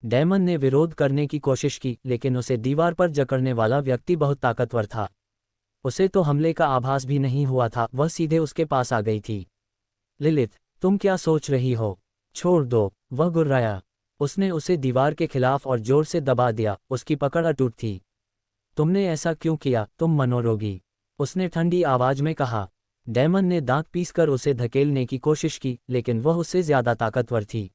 Daemon ने विरोध करने की कोशिश की, लेकिन उसे दीवार पर जकड़ने वाला व्यक्ति बहुत ताकतवर था। उसे तो हमले का आभास भी नहीं हुआ था, वह सीधे उसके पास आ गई थी। लिलिथ, तुम क्या सोच रही हो? छोड़ दो, वह गुर्राया। उसने उसे दीवार के खिलाफ और जोर से दबा दिया, उसकी पकड़ अटूट थी। तुमने ऐसा क्यों किया, तुम मनोरोगी? उसने ठंडी आवाज में कहा। डेमन ने दांत पीसकर उसे धकेलने की कोशिश की, लेकिन वह उससे ज्यादा ताकतवर थी।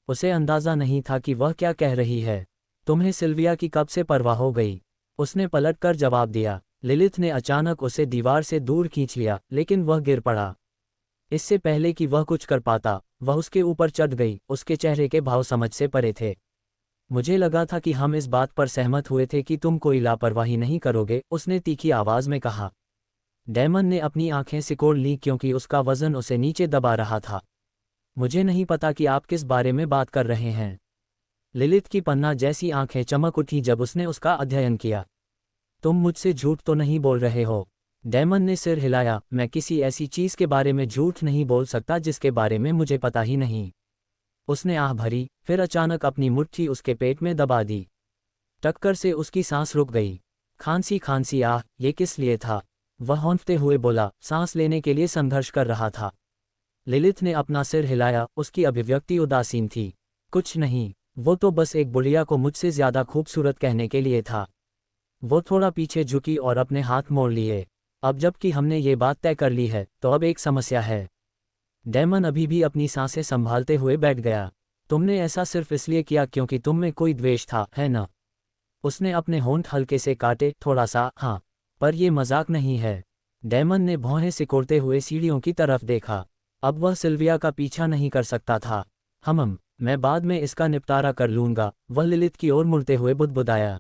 उसे अंदाजा नहीं था कि वह क्या कह रही है। तुम्हें सिल्विया की कब से परवाह हो गई? उसने पलटकर जवाब दिया। लिलिथ ने अचानक उसे दीवार से दूर खींच लिया, लेकिन वह गिर पड़ा। इससे पहले कि वह कुछ कर पाता, वह उसके ऊपर चढ़ गई। उसके चेहरे के भाव समझ से परे थे। मुझे लगा था कि हम इस बात पर सहमत हुए थे कि तुम कोई लापरवाही नहीं करोगे, उसने तीखी आवाज में कहा। डेमन ने अपनी आंखें सिकोड़ ली क्योंकि उसका वजन उसे नीचे दबा रहा था। मुझे नहीं पता कि आप किस बारे में बात कर रहे हैं। लिलिथ की पन्ना जैसी आंखें चमक उठी जब उसने उसका अध्ययन किया। तुम मुझसे झूठ तो नहीं बोल रहे हो? डेमन ने सिर हिलाया। मैं किसी ऐसी चीज के बारे में झूठ नहीं बोल सकता जिसके बारे में मुझे पता ही नहीं। उसने आह भरी, फिर अचानक अपनी मुट्ठी उसके पेट में दबा दी। टक्कर से उसकी सांस रुक गई। खांसी खांसी आह, ये किस लिए था? वह हौंफते हुए बोला, सांस लेने के लिए संघर्ष कर रहा था। लिलिथ ने अपना सिर हिलाया, उसकी अभिव्यक्ति उदासीन थी। कुछ नहीं, वो तो बस एक बुढ़िया को मुझसे ज्यादा खूबसूरत कहने के लिए था। वो थोड़ा पीछे झुकी और अपने हाथ मोड़ लिए। अब जबकि हमने ये बात तय कर ली है, तो अब एक समस्या है। डेमन अभी भी अपनी सांसें संभालते हुए बैठ गया। तुमने ऐसा सिर्फ इसलिए किया क्योंकि तुम में कोई द्वेष था, है ना? उसने अपने होंठ हल्के से काटे, थोड़ा सा, हाँ। पर ये मजाक नहीं है। डेमन ने भौहें सिकोड़ते हुए सीढ़ियों की तरफ देखा। अब वह सिल्विया का पीछा नहीं कर सकता था। मैं बाद में इसका निपटारा कर लूंगा, वह लिलिथ की ओर मुड़ते हुए बुदबुदाया।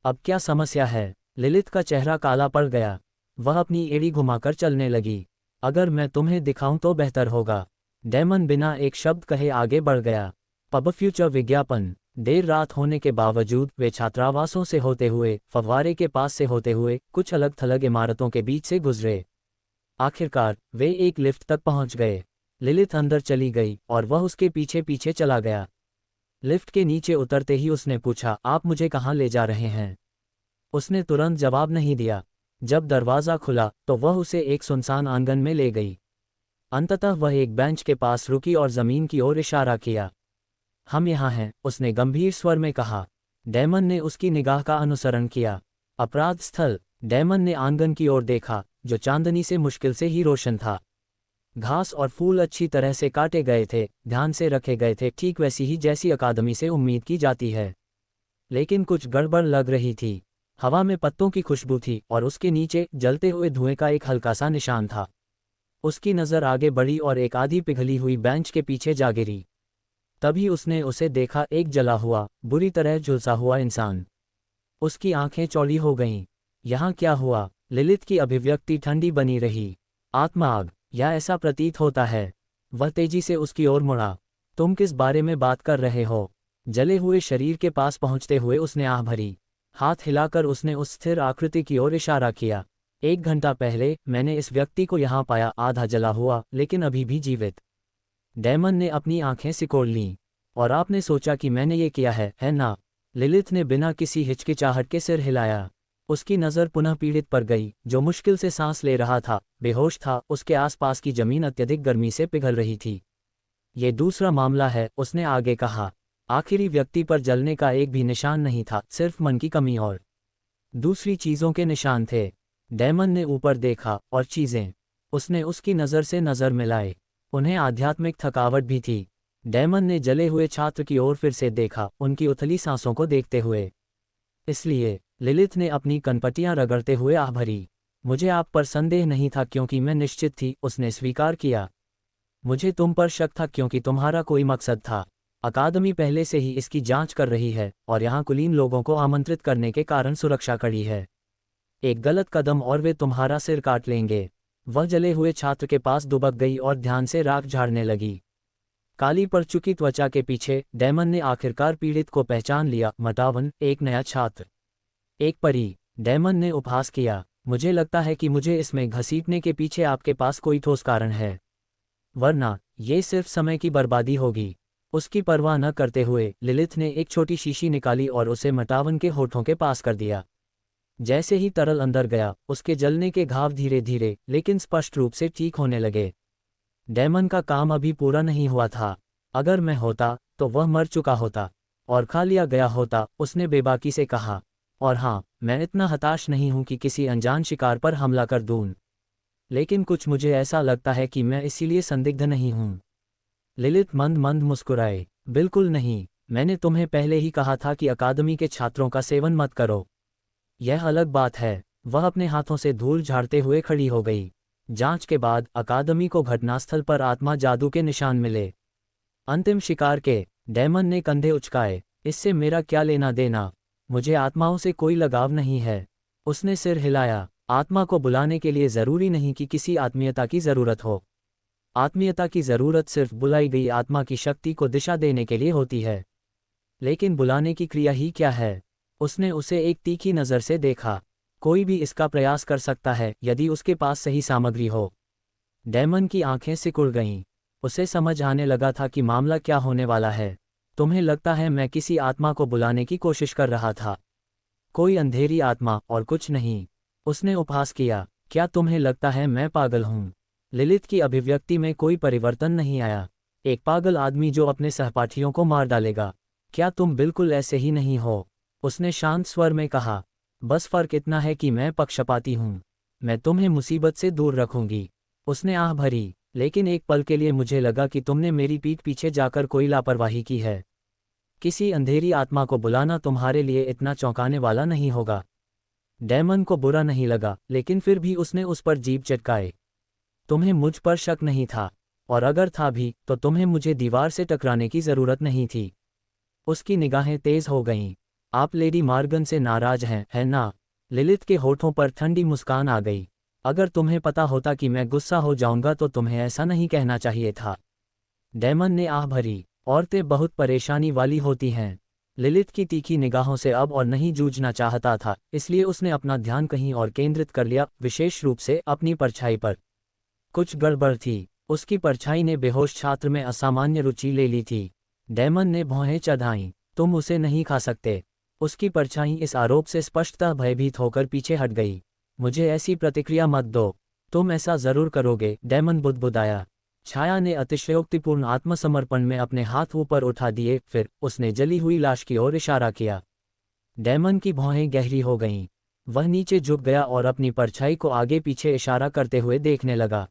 अब क्या समस्या है? लिलिथ का चेहरा काला पड़ गया। वह अपनी एड़ी घुमाकर चलने लगी। अगर मैं तुम्हें दिखाऊं तो बेहतर होगा। डेमन बिना एक शब्द कहे आगे बढ़ गया। पब फ्यूचर विज्ञापन। देर रात होने के बावजूद वे छात्रावासों से होते हुए, फव्वारे के पास से होते हुए, कुछ अलग थलग इमारतों के बीच से गुजरे। आखिरकार वे एक लिफ्ट तक पहुंच गए। लिलिथ अंदर चली गई और वह उसके पीछे पीछे चला गया। लिफ्ट के नीचे उतरते ही उसने पूछा, आप मुझे कहाँ ले जा रहे हैं? उसने तुरंत जवाब नहीं दिया। जब दरवाज़ा खुला तो वह उसे एक सुनसान आंगन में ले गई। अंततः वह एक बेंच के पास रुकी और ज़मीन की ओर इशारा किया। हम यहाँ हैं, उसने गंभीर स्वर में कहा। डेमन ने उसकी निगाह का अनुसरण किया। अपराध स्थल। डेमन ने आंगन की ओर देखा, जो चांदनी से मुश्किल से ही रोशन था। घास और फूल अच्छी तरह से काटे गए थे, ध्यान से रखे गए थे, ठीक वैसी ही जैसी अकादमी से उम्मीद की जाती है। लेकिन कुछ गड़बड़ लग रही थी। हवा में पत्तों की खुशबू थी और उसके नीचे जलते हुए धुएं का एक हल्का सा निशान था। उसकी नज़र आगे बढ़ी और एक आधी पिघली हुई बेंच के पीछे जा गिरी। तभी उसने उसे देखा, एक जला हुआ, बुरी तरह झुलसा हुआ इंसान। उसकी आंखें चौड़ी हो गईं। यहाँ क्या हुआ? लिलिथ की अभिव्यक्ति ठंडी बनी रही। आत्मा आग, या ऐसा प्रतीत होता है। वह तेजी से उसकी ओर मुड़ा। तुम किस बारे में बात कर रहे हो? जले हुए शरीर के पास पहुंचते हुए उसने आह भरी। हाथ हिलाकर उसने उस स्थिर आकृति की ओर इशारा किया। 1 घंटा पहले मैंने इस व्यक्ति को यहाँ पाया, आधा जला हुआ, लेकिन अभी भी जीवित। डेमन ने अपनी आंखें सिकोड़ लीं। और आपने सोचा कि मैंने ये किया है ना? लिलिथ ने बिना किसी हिचकिचाहट के सिर हिलाया। उसकी नज़र पुनः पीड़ित पर गई, जो मुश्किल से सांस ले रहा था, बेहोश था। उसके आसपास की जमीन अत्यधिक गर्मी से पिघल रही थी। ये दूसरा मामला है, उसने आगे कहा। आखिरी व्यक्ति पर जलने का एक भी निशान नहीं था, सिर्फ मन की कमी और दूसरी चीज़ों के निशान थे। डेमन ने ऊपर देखा, और चीज़ें। उसने उसकी नज़र से नज़र मिलाए। उन्हें आध्यात्मिक थकावट भी थी। डेमन ने जले हुए छात्र की ओर फिर से देखा, उनकी उथली सांसों को देखते हुए। इसलिए लिलिथ ने अपनी कनपटियां रगड़ते हुए आह भरी। मुझे आप पर संदेह नहीं था क्योंकि मैं निश्चित थी, उसने स्वीकार किया। मुझे तुम पर शक था क्योंकि तुम्हारा कोई मकसद था। अकादमी पहले से ही इसकी जांच कर रही है और यहाँ कुलीन लोगों को आमंत्रित करने के कारण सुरक्षा कड़ी है। एक गलत कदम और वे तुम्हारा सिर काट लेंगे। वह जले हुए छात्र के पास दुबक गई और ध्यान से राख झाड़ने लगी। काली पड़ चुकी त्वचा के पीछे डेमन ने आखिरकार पीड़ित को पहचान लिया। मटावन, एक नया छात्र, एक परी। डेमन ने उपहास किया। मुझे लगता है कि मुझे इसमें घसीटने के पीछे आपके पास कोई ठोस कारण है, वरना ये सिर्फ समय की बर्बादी होगी। उसकी परवाह न करते हुए लिलिथ ने एक छोटी शीशी निकाली और उसे मटावन के होठों के पास कर दिया। जैसे ही तरल अंदर गया, उसके जलने के घाव धीरे धीरे लेकिन स्पष्ट रूप से ठीक होने लगे। डेमन का काम अभी पूरा नहीं हुआ था। अगर मैं होता तो वह मर चुका होता और खा लिया गया होता, उसने बेबाकी से कहा। और हाँ, मैं इतना हताश नहीं हूं कि किसी अनजान शिकार पर हमला कर दूं। लेकिन कुछ मुझे ऐसा लगता है कि मैं इसीलिए संदिग्ध नहीं हूं। लिलिथ मंद मंद मुस्कुराए। बिल्कुल नहीं, मैंने तुम्हें पहले ही कहा था कि अकादमी के छात्रों का सेवन मत करो। यह अलग बात है। वह अपने हाथों से धूल झाड़ते हुए खड़ी हो गई। जांच के बाद अकादमी को घटनास्थल पर आत्मा जादू के निशान मिले। अंतिम शिकार के। डेमन ने कंधे उचकाए। इससे मेरा क्या लेना देना? मुझे आत्माओं से कोई लगाव नहीं है। उसने सिर हिलाया। आत्मा को बुलाने के लिए जरूरी नहीं कि किसी आत्मीयता की जरूरत हो। आत्मीयता की जरूरत सिर्फ बुलाई गई आत्मा की शक्ति को दिशा देने के लिए होती है। लेकिन बुलाने की क्रिया ही क्या है? उसने उसे एक तीखी नज़र से देखा। कोई भी इसका प्रयास कर सकता है यदि उसके पास सही सामग्री हो। डेमन की आंखें सिकुड़ गईं। उसे समझ आने लगा था कि मामला क्या होने वाला है। तुम्हें लगता है मैं किसी आत्मा को बुलाने की कोशिश कर रहा था? कोई अंधेरी आत्मा और कुछ नहीं। उसने उपहास किया। क्या तुम्हें लगता है मैं पागल हूं? लिलिथ की अभिव्यक्ति में कोई परिवर्तन नहीं आया। एक पागल आदमी जो अपने सहपाठियों को मार डालेगा। क्या तुम बिल्कुल ऐसे ही नहीं हो? उसने शांत स्वर में कहा। बस फर्क इतना है कि मैं पक्षपाती हूं। मैं तुम्हें मुसीबत से दूर रखूंगी। उसने आह भरी। लेकिन एक पल के लिए मुझे लगा कि तुमने मेरी पीठ पीछे जाकर कोई लापरवाही की है। किसी अंधेरी आत्मा को बुलाना तुम्हारे लिए इतना चौंकाने वाला नहीं होगा। डेमन को बुरा नहीं लगा, लेकिन फिर भी उसने उस पर जीभ चटकाए। तुम्हें मुझ पर शक नहीं था, और अगर था भी तो तुम्हें मुझे दीवार से टकराने की जरूरत नहीं थी। उसकी निगाहें तेज हो गईं। आप लेडी मॉर्गन से नाराज हैं, है ना? लिलिथ के होठों पर ठंडी मुस्कान आ गई। अगर तुम्हें पता होता कि मैं गुस्सा हो जाऊंगा तो तुम्हें ऐसा नहीं कहना चाहिए था। डेमन ने आह भरी। औरतें बहुत परेशानी वाली होती हैं। लिलिथ की तीखी निगाहों से अब और नहीं जूझना चाहता था, इसलिए उसने अपना ध्यान कहीं और केंद्रित कर लिया, विशेष रूप से अपनी परछाई पर। कुछ गड़बड़ थी। उसकी परछाई ने बेहोश छात्र में असामान्य रुचि ले ली थी। डेमन ने भौहें चढ़ाईं। तुम उसे नहीं खा सकते। उसकी परछाई इस आरोप से स्पष्टतः भयभीत होकर पीछे हट गई। मुझे ऐसी प्रतिक्रिया मत दो। तुम ऐसा जरूर करोगे, डेमन बुदबुदाया। छाया ने अतिशयोक्तिपूर्ण आत्मसमर्पण में अपने हाथ ऊपर उठा दिए, फिर उसने जली हुई लाश की ओर इशारा किया। डेमन की भौहें गहरी हो गईं। वह नीचे झुक गया और अपनी परछाई को आगे पीछे इशारा करते हुए देखने लगा।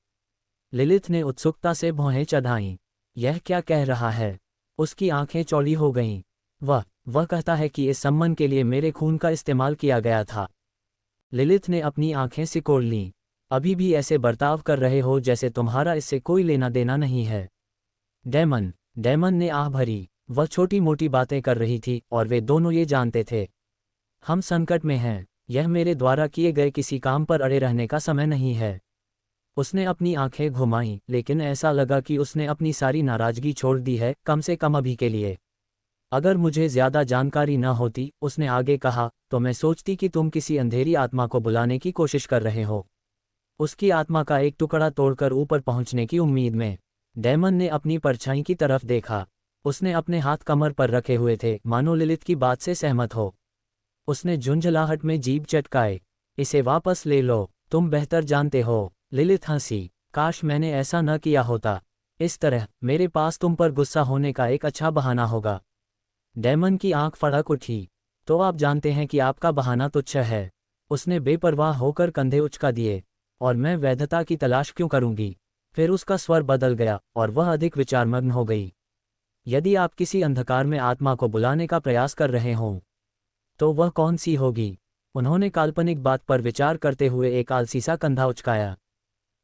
लिलिथ ने उत्सुकता से भौहें चढ़ाईं। यह क्या कह रहा है? उसकी आंखें चौड़ी हो गईं। वह कहता है कि इस सम्मन के लिए मेरे खून का इस्तेमाल किया गया था। लिलिथ ने अपनी आंखें सिकोड़ लीं। अभी भी ऐसे बर्ताव कर रहे हो जैसे तुम्हारा इससे कोई लेना देना नहीं है। डेमन ने आह भरी। वह छोटी मोटी बातें कर रही थी और वे दोनों ये जानते थे। हम संकट में हैं। यह मेरे द्वारा किए गए किसी काम पर अड़े रहने का समय नहीं है। उसने अपनी आंखें घुमाईं, लेकिन ऐसा लगा कि उसने अपनी सारी नाराजगी छोड़ दी है, कम से कम अभी के लिए। अगर मुझे ज्यादा जानकारी न होती, उसने आगे कहा, तो मैं सोचती कि तुम किसी अंधेरी आत्मा को बुलाने की कोशिश कर रहे हो। उसकी आत्मा का एक टुकड़ा तोड़कर ऊपर पहुंचने की उम्मीद में। डेमन ने अपनी परछाई की तरफ देखा। उसने अपने हाथ कमर पर रखे हुए थे, मानो लिलिथ की बात से सहमत हो। उसने झुंझलाहट में जीभ चटकाए। इसे वापस ले लो, तुम बेहतर जानते हो। लिलिथ हंसी। काश मैंने ऐसा न किया होता। इस तरह मेरे पास तुम पर गुस्सा होने का एक अच्छा बहाना होगा। डेमन की आंख फड़क उठी। तो आप जानते हैं कि आपका बहाना तुच्छ है। उसने बेपरवाह होकर कंधे उचका दिए। और मैं वैधता की तलाश क्यों करूंगी? फिर उसका स्वर बदल गया और वह अधिक विचारमग्न हो गई। यदि आप किसी अंधकार में आत्मा को बुलाने का प्रयास कर रहे हों, तो वह कौन सी होगी? उन्होंने काल्पनिक बात पर विचार करते हुए एक आलसी सा कंधा उचकाया।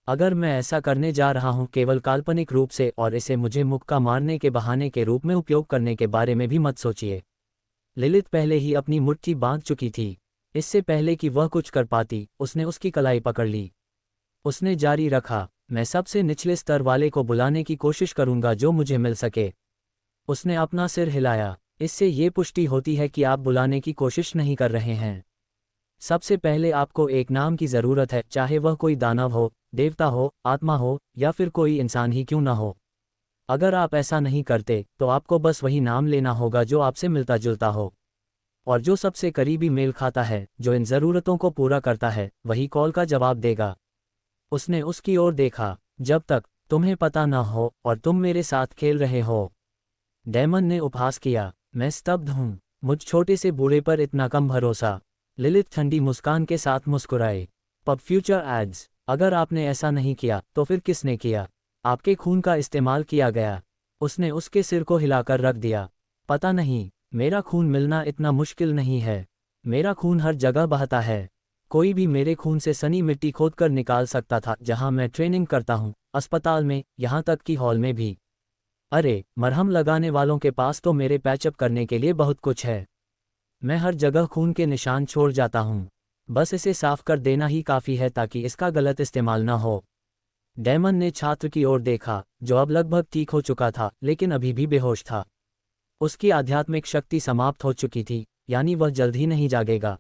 अगर मैं ऐसा करने जा रहा हूं केवल काल्पनिक रूप से और इसे मुझे मुक्का मारने के बहाने के रूप में उपयोग करने के बारे में भी मत सोचिए। लिलिथ पहले ही अपनी मुट्ठी बांध चुकी थी। इससे पहले कि वह कुछ कर पाती, उसने उसकी कलाई पकड़ ली। उसने जारी रखा, मैं सबसे निचले स्तर वाले को बुलाने की कोशिश करूंगा जो मुझे मिल सके। उसने अपना सिर हिलाया। इससे ये पुष्टि होती है कि आप बुलाने की कोशिश नहीं कर रहे हैं। सबसे पहले आपको एक नाम की जरूरत है, चाहे वह कोई दानव हो, देवता हो, आत्मा हो, या फिर कोई इंसान ही क्यों न हो। अगर आप ऐसा नहीं करते तो आपको बस वही नाम लेना होगा जो आपसे मिलता जुलता हो, और जो सबसे करीबी मेल खाता है, जो इन ज़रूरतों को पूरा करता है, वही कॉल का जवाब देगा। उसने उसकी ओर देखा। जब तक तुम्हें पता न हो और तुम मेरे साथ खेल रहे हो। डैमन ने उपहास किया। मैं स्तब्ध हूँ। मुझ छोटे से बूढ़े पर इतना कम भरोसा। लिलिथ ठंडी मुस्कान के साथ मुस्कुराए। Pub future ads. अगर आपने ऐसा नहीं किया तो फिर किसने किया? आपके खून का इस्तेमाल किया गया। उसने उसके सिर को हिलाकर रख दिया। पता नहीं, मेरा खून मिलना इतना मुश्किल नहीं है। मेरा खून हर जगह बहता है। कोई भी मेरे खून से सनी मिट्टी खोदकर निकाल सकता था, जहां मैं ट्रेनिंग करता हूं, अस्पताल में, यहां तक कि हॉल में भी। अरे, मरहम लगाने वालों के पास तो मेरे पैचअप करने के लिए बहुत कुछ है। मैं हर जगह खून के निशान छोड़ जाता हूँ। बस इसे साफ कर देना ही काफ़ी है ताकि इसका गलत इस्तेमाल न हो। डैमन ने छात्र की ओर देखा, जो अब लगभग ठीक हो चुका था लेकिन अभी भी बेहोश था। उसकी आध्यात्मिक शक्ति समाप्त हो चुकी थी, यानी वह जल्द ही नहीं जागेगा।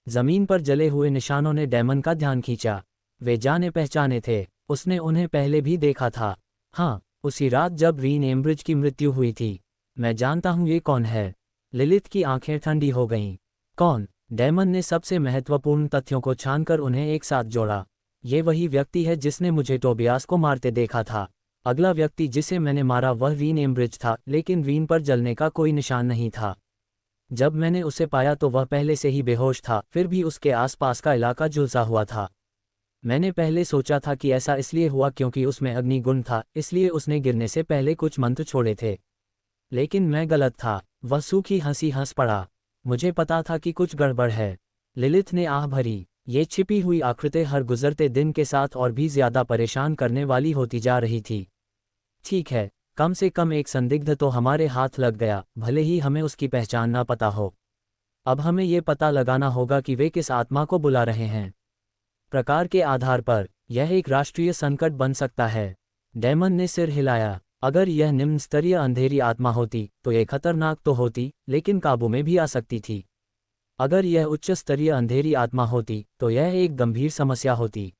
जमीन पर जले हुए निशानों ने डैमन का ध्यान खींचा। वे जाने पहचाने थे। उसने उन्हें पहले भी देखा था। हाँ, उसी रात जब रीन एम्ब्रिज की मृत्यु हुई थी। मैं जानता हूँ ये कौन है। लिलिथ की आंखें ठंडी हो गईं। कौन? डैमन ने सबसे महत्वपूर्ण तथ्यों को छानकर उन्हें एक साथ जोड़ा। ये वही व्यक्ति है जिसने मुझे टोबियास को मारते देखा था। अगला व्यक्ति जिसे मैंने मारा वह रीन एम्ब्रिज था, लेकिन रीन पर जलने का कोई निशान नहीं था। जब मैंने उसे पाया तो वह पहले से ही बेहोश था, फिर भी उसके आसपास का इलाका झुलसा हुआ था। मैंने पहले सोचा था कि ऐसा इसलिए हुआ क्योंकि उसमें अग्निगुण था, इसलिए उसने गिरने से पहले कुछ मंत्र छोड़े थे। लेकिन मैं गलत था। वह सूखी हंसी हंस पड़ा। मुझे पता था कि कुछ गड़बड़ है। लिलिथ ने आह भरी। ये छिपी हुई आकृति हर गुजरते दिन के साथ और भी ज्यादा परेशान करने वाली होती जा रही थी। ठीक है, कम से कम एक संदिग्ध तो हमारे हाथ लग गया, भले ही हमें उसकी पहचान ना पता हो। अब हमें ये पता लगाना होगा कि वे किस आत्मा को बुला रहे हैं। प्रकार के आधार पर यह एक राष्ट्रीय संकट बन सकता है। डैमन ने सिर हिलाया। अगर यह निम्न स्तरीय अंधेरी आत्मा होती तो यह खतरनाक तो होती, लेकिन काबू में भी आ सकती थी। अगर यह उच्च स्तरीय अंधेरी आत्मा होती तो यह एक गंभीर समस्या होती।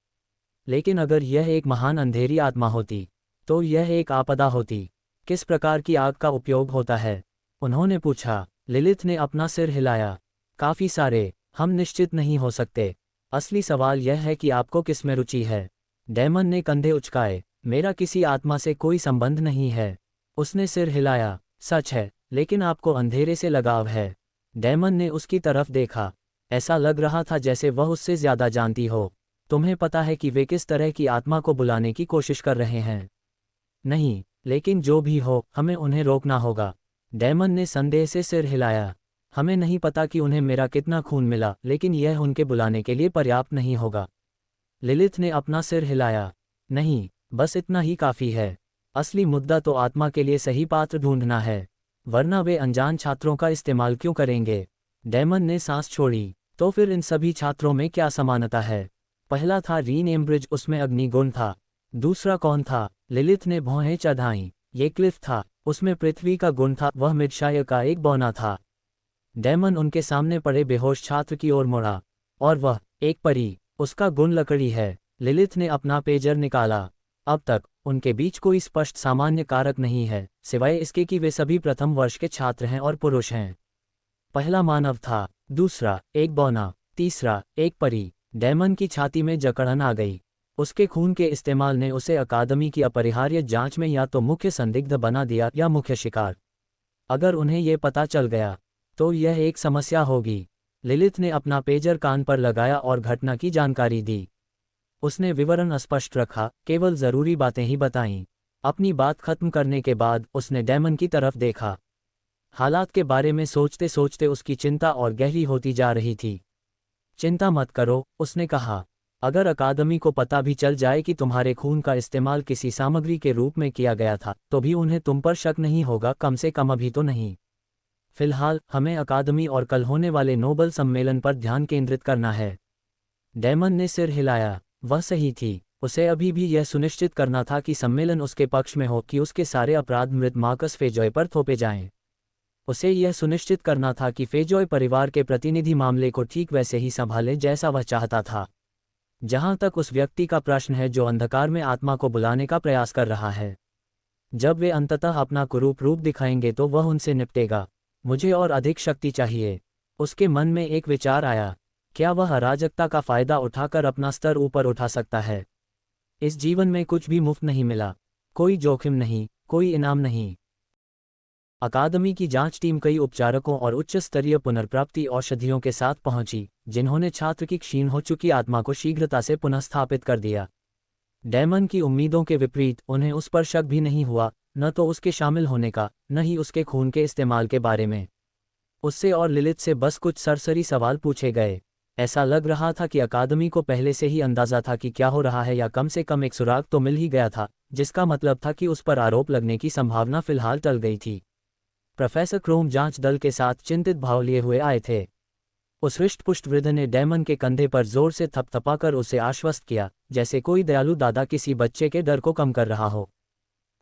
लेकिन अगर यह एक महान अंधेरी आत्मा होती तो यह एक आपदा होती। किस प्रकार की आग का उपयोग होता है? उन्होंने पूछा। लिलिथ ने अपना सिर हिलाया। काफी सारे। हम निश्चित नहीं हो सकते। असली सवाल यह है कि आपको किस में रुचि है। डैमन ने कंधे उचकाए। मेरा किसी आत्मा से कोई संबंध नहीं है। उसने सिर हिलाया। सच है, लेकिन आपको अंधेरे से लगाव है। डैमन ने उसकी तरफ देखा। ऐसा लग रहा था जैसे वह उससे ज्यादा जानती हो। तुम्हें पता है कि वे किस तरह की आत्मा को बुलाने की कोशिश कर रहे हैं? नहीं, लेकिन जो भी हो, हमें उन्हें रोकना होगा। डैमन ने संदेह से सिर हिलाया। हमें नहीं पता कि उन्हें मेरा कितना खून मिला, लेकिन यह उनके बुलाने के लिए पर्याप्त नहीं होगा। लिलिथ ने अपना सिर हिलाया। नहीं, बस इतना ही काफ़ी है। असली मुद्दा तो आत्मा के लिए सही पात्र ढूंढना है, वरना वे अनजान छात्रों का इस्तेमाल क्यों करेंगे? डैमन ने सांस छोड़ी। तो फिर इन सभी छात्रों में क्या समानता है? पहला था रीन एम्ब्रिज, उसमें अग्निगुण था। दूसरा कौन था? लिलिथ ने भौहें चढ़ाईं। ये क्लिफ था, उसमें पृथ्वी का गुण था, वह मिडशायर का एक बौना था। डैमन उनके सामने पड़े बेहोश छात्र की ओर मुड़ा। और वह एक परी, उसका गुण लकड़ी है। लिलिथ ने अपना पेजर निकाला। अब तक उनके बीच कोई स्पष्ट सामान्य कारक नहीं है, सिवाय इसके कि वे सभी प्रथम वर्ष के छात्र हैं और पुरुष हैं। पहला मानव था, दूसरा एक बौना, तीसरा एक परी। डैमन की छाती में जकड़न आ गई। उसके खून के इस्तेमाल ने उसे अकादमी की अपरिहार्य जांच में या तो मुख्य संदिग्ध बना दिया या मुख्य शिकार। अगर उन्हें यह पता चल गया तो यह एक समस्या होगी। लिलिथ ने अपना पेजर कान पर लगाया और घटना की जानकारी दी। उसने विवरण स्पष्ट रखा, केवल जरूरी बातें ही बताईं। अपनी बात खत्म करने के बाद उसने डैमन की तरफ देखा। हालात के बारे में सोचते सोचते उसकी चिंता और गहरी होती जा रही थी। चिंता मत करो, उसने कहा। अगर अकादमी को पता भी चल जाए कि तुम्हारे खून का इस्तेमाल किसी सामग्री के रूप में किया गया था, तो भी उन्हें तुम पर शक नहीं होगा, कम से कम अभी तो नहीं। फिलहाल हमें अकादमी और कल होने वाले नोबल सम्मेलन पर ध्यान केंद्रित करना है। डैमन ने सिर हिलाया। वह सही थी। उसे अभी भी यह सुनिश्चित करना था कि सम्मेलन उसके पक्ष में हो, कि उसके सारे अपराध मृत मार्कस फेजॉय पर थोपे जाएं। उसे यह सुनिश्चित करना था कि फेजॉय परिवार के प्रतिनिधि मामले को ठीक वैसे ही संभालें जैसा वह चाहता था। जहां तक उस व्यक्ति का प्रश्न है जो अंधकार में आत्मा को बुलाने का प्रयास कर रहा है, जब वे अंततः अपना कुरूप रूप दिखाएंगे तो वह उनसे निपटेगा। मुझे और अधिक शक्ति चाहिए। उसके मन में एक विचार आया, क्या वह अराजकता का फायदा उठाकर अपना स्तर ऊपर उठा सकता है? इस जीवन में कुछ भी मुफ्त नहीं मिला, कोई जोखिम नहीं, कोई इनाम नहीं। अकादमी की जांच टीम कई उपचारकों और उच्च स्तरीय पुनर्प्राप्ति औषधियों के साथ पहुंची, जिन्होंने छात्र की क्षीण हो चुकी आत्मा को शीघ्रता से पुनःस्थापित कर दिया। डैमन की उम्मीदों के विपरीत उन्हें उस पर शक भी नहीं हुआ, न तो उसके शामिल होने का, न ही उसके खून के इस्तेमाल के बारे में। उससे और लिलित से बस कुछ सरसरी सवाल पूछे गए। ऐसा लग रहा था कि अकादमी को पहले से ही अंदाजा था कि क्या हो रहा है, या कम से कम एक सुराग तो मिल ही गया था, जिसका मतलब था कि उस पर आरोप लगने की संभावना फिलहाल टल गई थी। प्रोफेसर क्रोम जांच दल के साथ चिंतित भाव लिए हुए आए थे। उस हृष्टपुष्ट वृद्ध ने डैमन के कंधे पर जोर से थपथपाकर उसे आश्वस्त किया, जैसे कोई दयालु दादा किसी बच्चे के डर को कम कर रहा हो।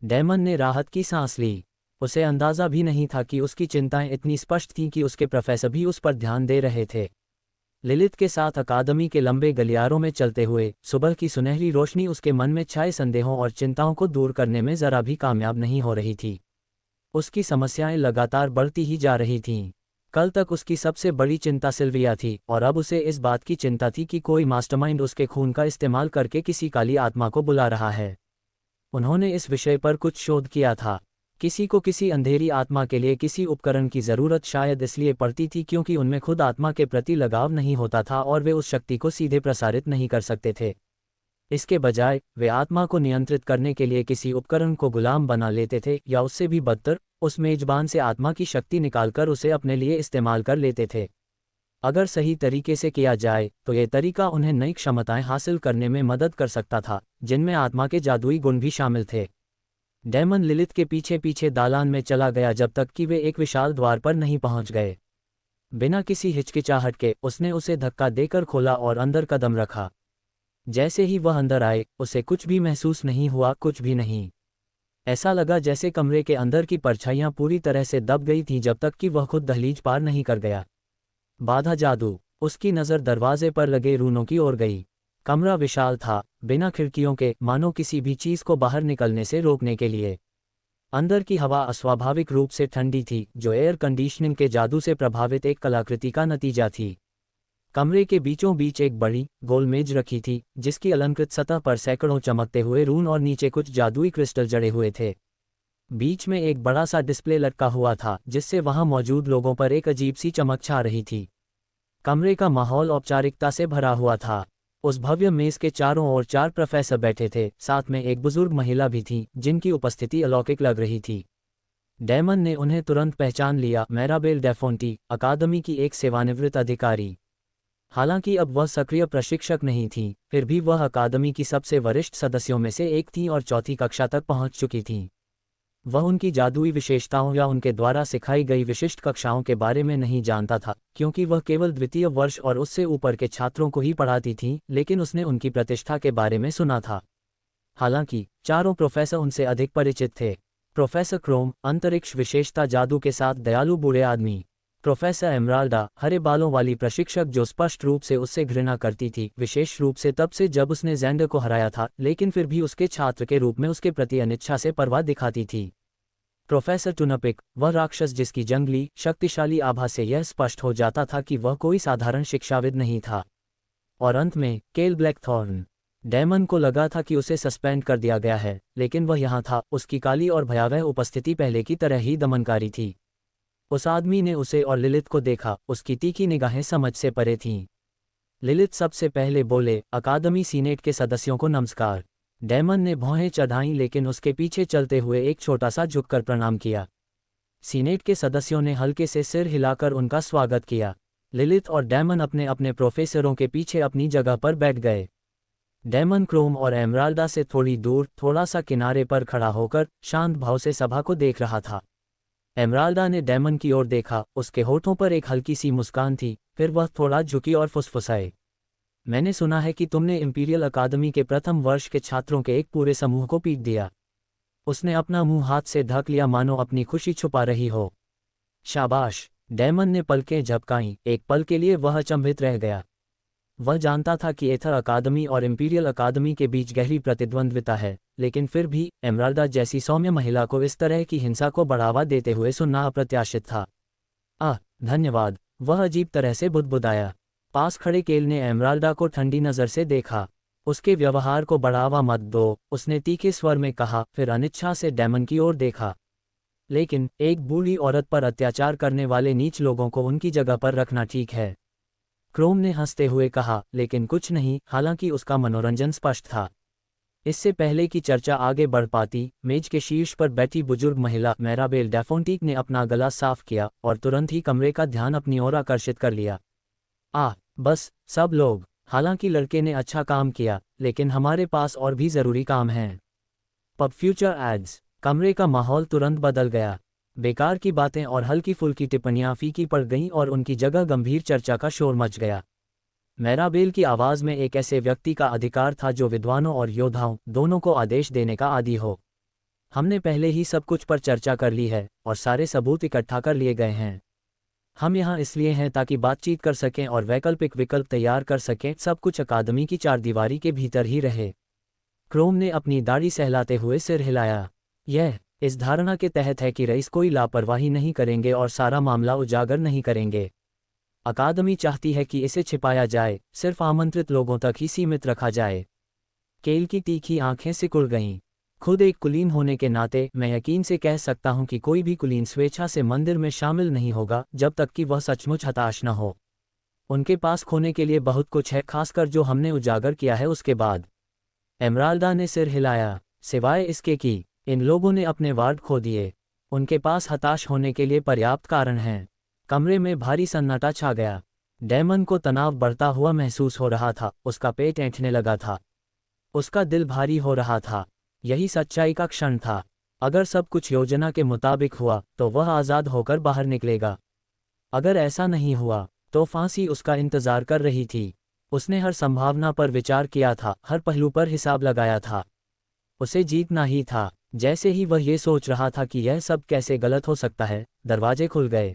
डैमन ने राहत की सांस ली। उसे अंदाजा भी नहीं था कि उसकी चिंताएं इतनी स्पष्ट थीं कि उसके प्रोफेसर भी उस पर ध्यान दे रहे थे। लिलित के साथ अकादमी के लंबे गलियारों में चलते हुए सुबह की सुनहरी रोशनी उसके मन में छाए संदेहों और चिंताओं को दूर करने में जरा भी कामयाब नहीं हो रही थी। उसकी समस्याएं लगातार बढ़ती ही जा रही थीं। कल तक उसकी सबसे बड़ी चिंता सिल्विया थी, और अब उसे इस बात की चिंता थी कि कोई मास्टरमाइंड उसके खून का इस्तेमाल करके किसी काली आत्मा को बुला रहा है। उन्होंने इस विषय पर कुछ शोध किया था। किसी को किसी अंधेरी आत्मा के लिए किसी उपकरण की ज़रूरत शायद इसलिए पड़ती थी क्योंकि उनमें खुद आत्मा के प्रति लगाव नहीं होता था और वे उस शक्ति को सीधे प्रसारित नहीं कर सकते थे। इसके बजाय वे आत्मा को नियंत्रित करने के लिए किसी उपकरण को गुलाम बना लेते थे, या उससे भी बदतर, उस मेजबान से आत्मा की शक्ति निकालकर उसे अपने लिए इस्तेमाल कर लेते थे। अगर सही तरीके से किया जाए तो यह तरीका उन्हें नई क्षमताएं हासिल करने में मदद कर सकता था, जिनमें आत्मा के जादुई गुण भी शामिल थे। डैमन लिलित के पीछे पीछे दालान में चला गया जब तक कि वे एक विशाल द्वार पर नहीं पहुंच गए। बिना किसी हिचकिचाहट के उसने उसे धक्का देकर खोला और अंदर कदम रखा। जैसे ही वह अंदर आए, उसे कुछ भी महसूस नहीं हुआ, कुछ भी नहीं। ऐसा लगा जैसे कमरे के अंदर की परछाइयां पूरी तरह से दब गई थीं जब तक कि वह खुद दहलीज पार नहीं कर गया। बाधा जादू। उसकी नज़र दरवाजे पर लगे रूनों की ओर गई। कमरा विशाल था, बिना खिड़कियों के, मानो किसी भी चीज़ को बाहर निकलने से रोकने के लिए। अंदर की हवा अस्वाभाविक रूप से ठंडी थी, जो एयर कंडीशनिंग के जादू से प्रभावित एक कलाकृति का नतीजा थी। कमरे के बीचों बीच एक बड़ी, गोल मेज रखी थी, जिसकी अलंकृत सतह पर सैकड़ों चमकते हुए रून और नीचे कुछ जादुई क्रिस्टल जड़े हुए थे। बीच में एक बड़ा सा डिस्प्ले लटका हुआ था, जिससे वहां मौजूद लोगों पर एक अजीब सी चमक छा रही थी। कमरे का माहौल औपचारिकता से भरा हुआ था। उस भव्य मेज के चारों ओर 4 प्रोफेसर बैठे थे, साथ में एक बुजुर्ग महिला भी थी, जिनकी उपस्थिति अलौकिक लग रही थी। डैमन ने उन्हें तुरंत पहचान लिया, मैराबेल डेफोंटी, अकादमी की एक सेवानिवृत्त अधिकारी। हालांकि अब वह सक्रिय प्रशिक्षक नहीं थी, फिर भी वह अकादमी की सबसे वरिष्ठ सदस्यों में से एक थी और चौथी कक्षा तक पहुंच चुकी थीं। वह उनकी जादुई विशेषताओं या उनके द्वारा सिखाई गई विशिष्ट कक्षाओं के बारे में नहीं जानता था, क्योंकि वह केवल द्वितीय वर्ष और उससे ऊपर के छात्रों को ही पढ़ाती थीं, लेकिन उसने उनकी प्रतिष्ठा के बारे में सुना था। हालांकि चारों प्रोफेसर उनसे अधिक परिचित थे। प्रोफेसर क्रोम, अंतरिक्ष विशेषता जादू के साथ दयालु बूढ़े आदमी। प्रोफेसर एमराल्डा, हरे बालों वाली प्रशिक्षक जो स्पष्ट रूप से उससे घृणा करती थी, विशेष रूप से तब से जब उसने ज़ैंडर को हराया था, लेकिन फिर भी उसके छात्र के रूप में उसके प्रति अनिच्छा से परवाह दिखाती थी। प्रोफेसर टुनपिक, वह राक्षस जिसकी जंगली, शक्तिशाली आभा से यह स्पष्ट हो जाता था कि वह कोई साधारण शिक्षाविद नहीं था। और अंत में केल ब्लैकथॉर्न। डैमन को लगा था कि उसे सस्पेंड कर दिया गया है, लेकिन वह यहाँ था। उसकी काली और भयावह उपस्थिति पहले की तरह ही दमनकारी थी। उस आदमी ने उसे और लिलित को देखा, उसकी तीखी निगाहें समझ से परे थीं। लिलित सबसे पहले बोले, अकादमी सीनेट के सदस्यों को नमस्कार। डैमन ने भौहें चढ़ाईं, लेकिन उसके पीछे चलते हुए एक छोटा सा झुककर प्रणाम किया। सीनेट के सदस्यों ने हल्के से सिर हिलाकर उनका स्वागत किया। लिलित और डैमन अपने अपने प्रोफेसरों के पीछे अपनी जगह पर बैठ गए। डैमन क्रोम और एमराल्डा से थोड़ी दूर, थोड़ा सा किनारे पर खड़ा होकर शांत भाव से सभा को देख रहा था। एमराल्डा ने डैमन की ओर देखा, उसके होठों पर एक हल्की सी मुस्कान थी, फिर वह थोड़ा झुकी और फुसफुसाए। मैंने सुना है कि तुमने इंपीरियल अकादमी के प्रथम वर्ष के छात्रों के एक पूरे समूह को पीट दिया। उसने अपना मुंह हाथ से ढक लिया, मानो अपनी खुशी छुपा रही हो। शाबाश। डैमन ने पलकें झपकाईं, एक पल के लिए वह अचंभित रह गया। वह जानता था कि एथर अकादमी और इंपीरियल अकादमी के बीच गहरी प्रतिद्वंद्विता है, लेकिन फिर भी एमराल्डा जैसी सौम्य महिला को इस तरह की हिंसा को बढ़ावा देते हुए सुनना अप्रत्याशित था। धन्यवाद, वह अजीब तरह से बुदबुदाया। पास खड़े केल ने एमराल्डा को ठंडी नज़र से देखा। उसके व्यवहार को बढ़ावा मत दो, उसने तीखे स्वर में कहा, फिर अनिच्छा से डैमन की ओर देखा। लेकिन एक बूढ़ी औरत पर अत्याचार करने वाले नीच लोगों को उनकी जगह पर रखना ठीक है, क्रोम ने हंसते हुए कहा, लेकिन कुछ नहीं। हालांकि उसका मनोरंजन स्पष्ट था। इससे पहले कि चर्चा आगे बढ़ पाती, मेज के शीर्ष पर बैठी बुजुर्ग महिला मैराबेल डेफोंटिक ने अपना गला साफ किया और तुरंत ही कमरे का ध्यान अपनी ओर आकर्षित कर लिया। बस सब लोग, हालांकि लड़के ने अच्छा काम किया, लेकिन हमारे पास और भी ज़रूरी काम हैं। Pub future ads. कमरे का माहौल तुरंत बदल गया। बेकार की बातें और हल्की फुल्की टिप्पणियां फीकी पड़ गईं और उनकी जगह गंभीर चर्चा का शोर मच गया। मैराबेल की आवाज़ में एक ऐसे व्यक्ति का अधिकार था जो विद्वानों और योद्धाओं दोनों को आदेश देने का आदी हो। हमने पहले ही सब कुछ पर चर्चा कर ली है और सारे सबूत इकट्ठा कर लिए गए हैं। हम यहाँ इसलिए हैं ताकि बातचीत कर सकें और वैकल्पिक विकल्प तैयार कर सकें। सब कुछ अकादमी की चारदीवारी के भीतर ही रहे। क्रोम ने अपनी दाढ़ी सहलाते हुए सिर हिलाया। यह इस धारणा के तहत है कि रईस कोई लापरवाही नहीं करेंगे और सारा मामला उजागर नहीं करेंगे। अकादमी चाहती है कि इसे छिपाया जाए, सिर्फ आमंत्रित लोगों तक ही सीमित रखा जाए। केल की तीखी आंखें सिकुड़ गईं। खुद एक कुलीन होने के नाते मैं यकीन से कह सकता हूं कि कोई भी कुलीन स्वेच्छा से मंदिर में शामिल नहीं होगा जब तक कि वह सचमुच हताश न हो। उनके पास खोने के लिए बहुत कुछ है, खासकर जो हमने उजागर किया है उसके बाद। एमराल्डा ने सिर हिलाया। सिवाय इसके कि इन लोगों ने अपने वार्ड खो दिए, उनके पास हताश होने के लिए पर्याप्त कारण हैं। कमरे में भारी सन्नाटा छा गया। डैमन को तनाव बढ़ता हुआ महसूस हो रहा था। उसका पेट ऐंठने लगा था। उसका दिल भारी हो रहा था। यही सच्चाई का क्षण था। अगर सब कुछ योजना के मुताबिक हुआ तो वह आज़ाद होकर बाहर निकलेगा। अगर ऐसा नहीं हुआ तो फांसी उसका इंतजार कर रही थी। उसने हर संभावना पर विचार किया था, हर पहलू पर हिसाब लगाया था। उसे जीतना ही था। जैसे ही वह ये सोच रहा था कि यह सब कैसे गलत हो सकता है, दरवाजे खुल गए।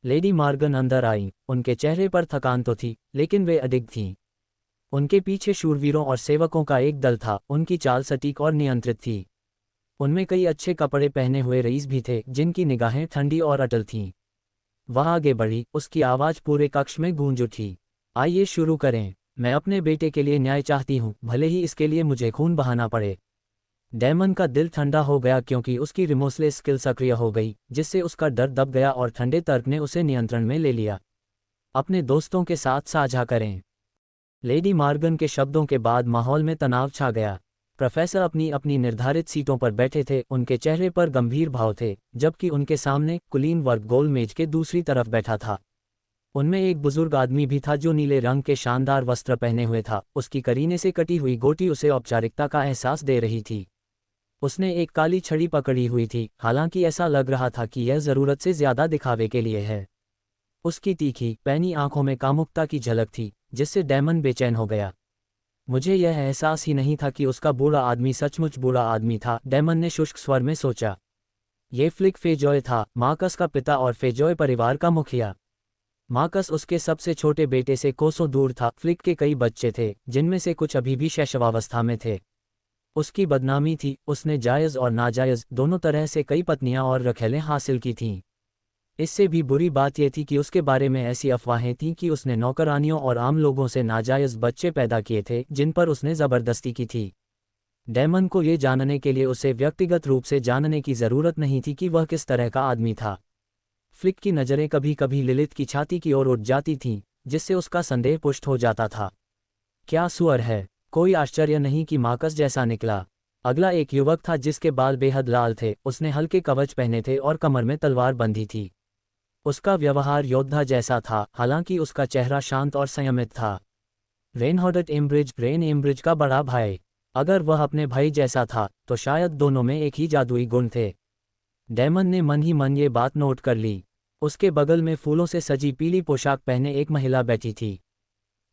लेडी मॉर्गन अंदर आई। उनके चेहरे पर थकान तो थी, लेकिन वे अडिग थीं। उनके पीछे शूरवीरों और सेवकों का एक दल था। उनकी चाल सटीक और नियंत्रित थी। उनमें कई अच्छे कपड़े पहने हुए रईस भी थे, जिनकी निगाहें ठंडी और अटल थीं। वह आगे बढ़ी, उसकी आवाज़ पूरे कक्ष में गूंज उठी। आइए शुरू करें। मैं अपने बेटे के लिए न्याय चाहती हूँ, भले ही इसके लिए मुझे खून बहाना पड़े। डैमन का दिल ठंडा हो गया क्योंकि उसकी रिमोर्सलेस स्किल सक्रिय हो गई, जिससे उसका डर दब गया और ठंडे तर्क ने उसे नियंत्रण में ले लिया। अपने दोस्तों के साथ साझा करें। लेडी मॉर्गन के शब्दों के बाद माहौल में तनाव छा गया। प्रोफेसर अपनी अपनी निर्धारित सीटों पर बैठे थे। उनके चेहरे पर गंभीर भाव थे, जबकि उनके सामने कुलीन वर्ग गोल मेज के दूसरी तरफ बैठा था। उनमें एक बुजुर्ग आदमी भी था जो नीले रंग के शानदार वस्त्र पहने हुए था। उसकी करीने से कटी हुई गोटी उसे औपचारिकता का एहसास दे रही थी। उसने एक काली छड़ी पकड़ी हुई थी, हालांकि ऐसा लग रहा था कि यह ज़रूरत से ज़्यादा दिखावे के लिए है। उसकी तीखी, पैनी आंखों में कामुकता की झलक थी, जिससे डैमन बेचैन हो गया। मुझे यह एहसास ही नहीं था कि उसका बूढ़ा आदमी सचमुच बूढ़ा आदमी था, डैमन ने शुष्क स्वर में सोचा। ये फ्लिक फेजॉय था, मार्कस का पिता और फेजॉय परिवार का मुखिया। मार्कस उसके सबसे छोटे बेटे से कोसों दूर था। फ्लिक के कई बच्चे थे, जिनमें से कुछ अभी भी शैशवावस्था में थे। उसकी बदनामी थी, उसने जायज़ और नाजायज़ दोनों तरह से कई पत्नियां और रखेलें हासिल की थीं। इससे भी बुरी बात यह थी कि उसके बारे में ऐसी अफवाहें थीं कि उसने नौकरानियों और आम लोगों से नाजायज़ बच्चे पैदा किए थे, जिन पर उसने ज़बरदस्ती की थी। डैमन को ये जानने के लिए उसे व्यक्तिगत रूप से जानने की ज़रूरत नहीं थी कि वह किस तरह का आदमी था। फ्लिक की नज़रें कभी कभी लिलिथ की छाती की ओर उठ जाती थीं, जिससे उसका संदेह पुष्ट हो जाता था। क्या सुअर है! कोई आश्चर्य नहीं कि मार्कस जैसा निकला। अगला एक युवक था जिसके बाल बेहद लाल थे। उसने हल्के कवच पहने थे और कमर में तलवार बंधी थी। उसका व्यवहार योद्धा जैसा था, हालांकि उसका चेहरा शांत और संयमित था। रेनहॉर्डट एम्ब्रिज, रेन एम्ब्रिज का बड़ा भाई। अगर वह अपने भाई जैसा था तो शायद दोनों में एक ही जादुई गुण थे। डैमन ने मन ही मन ये बात नोट कर ली। उसके बगल में फूलों से सजी पीली पोशाक पहने एक महिला बैठी थी।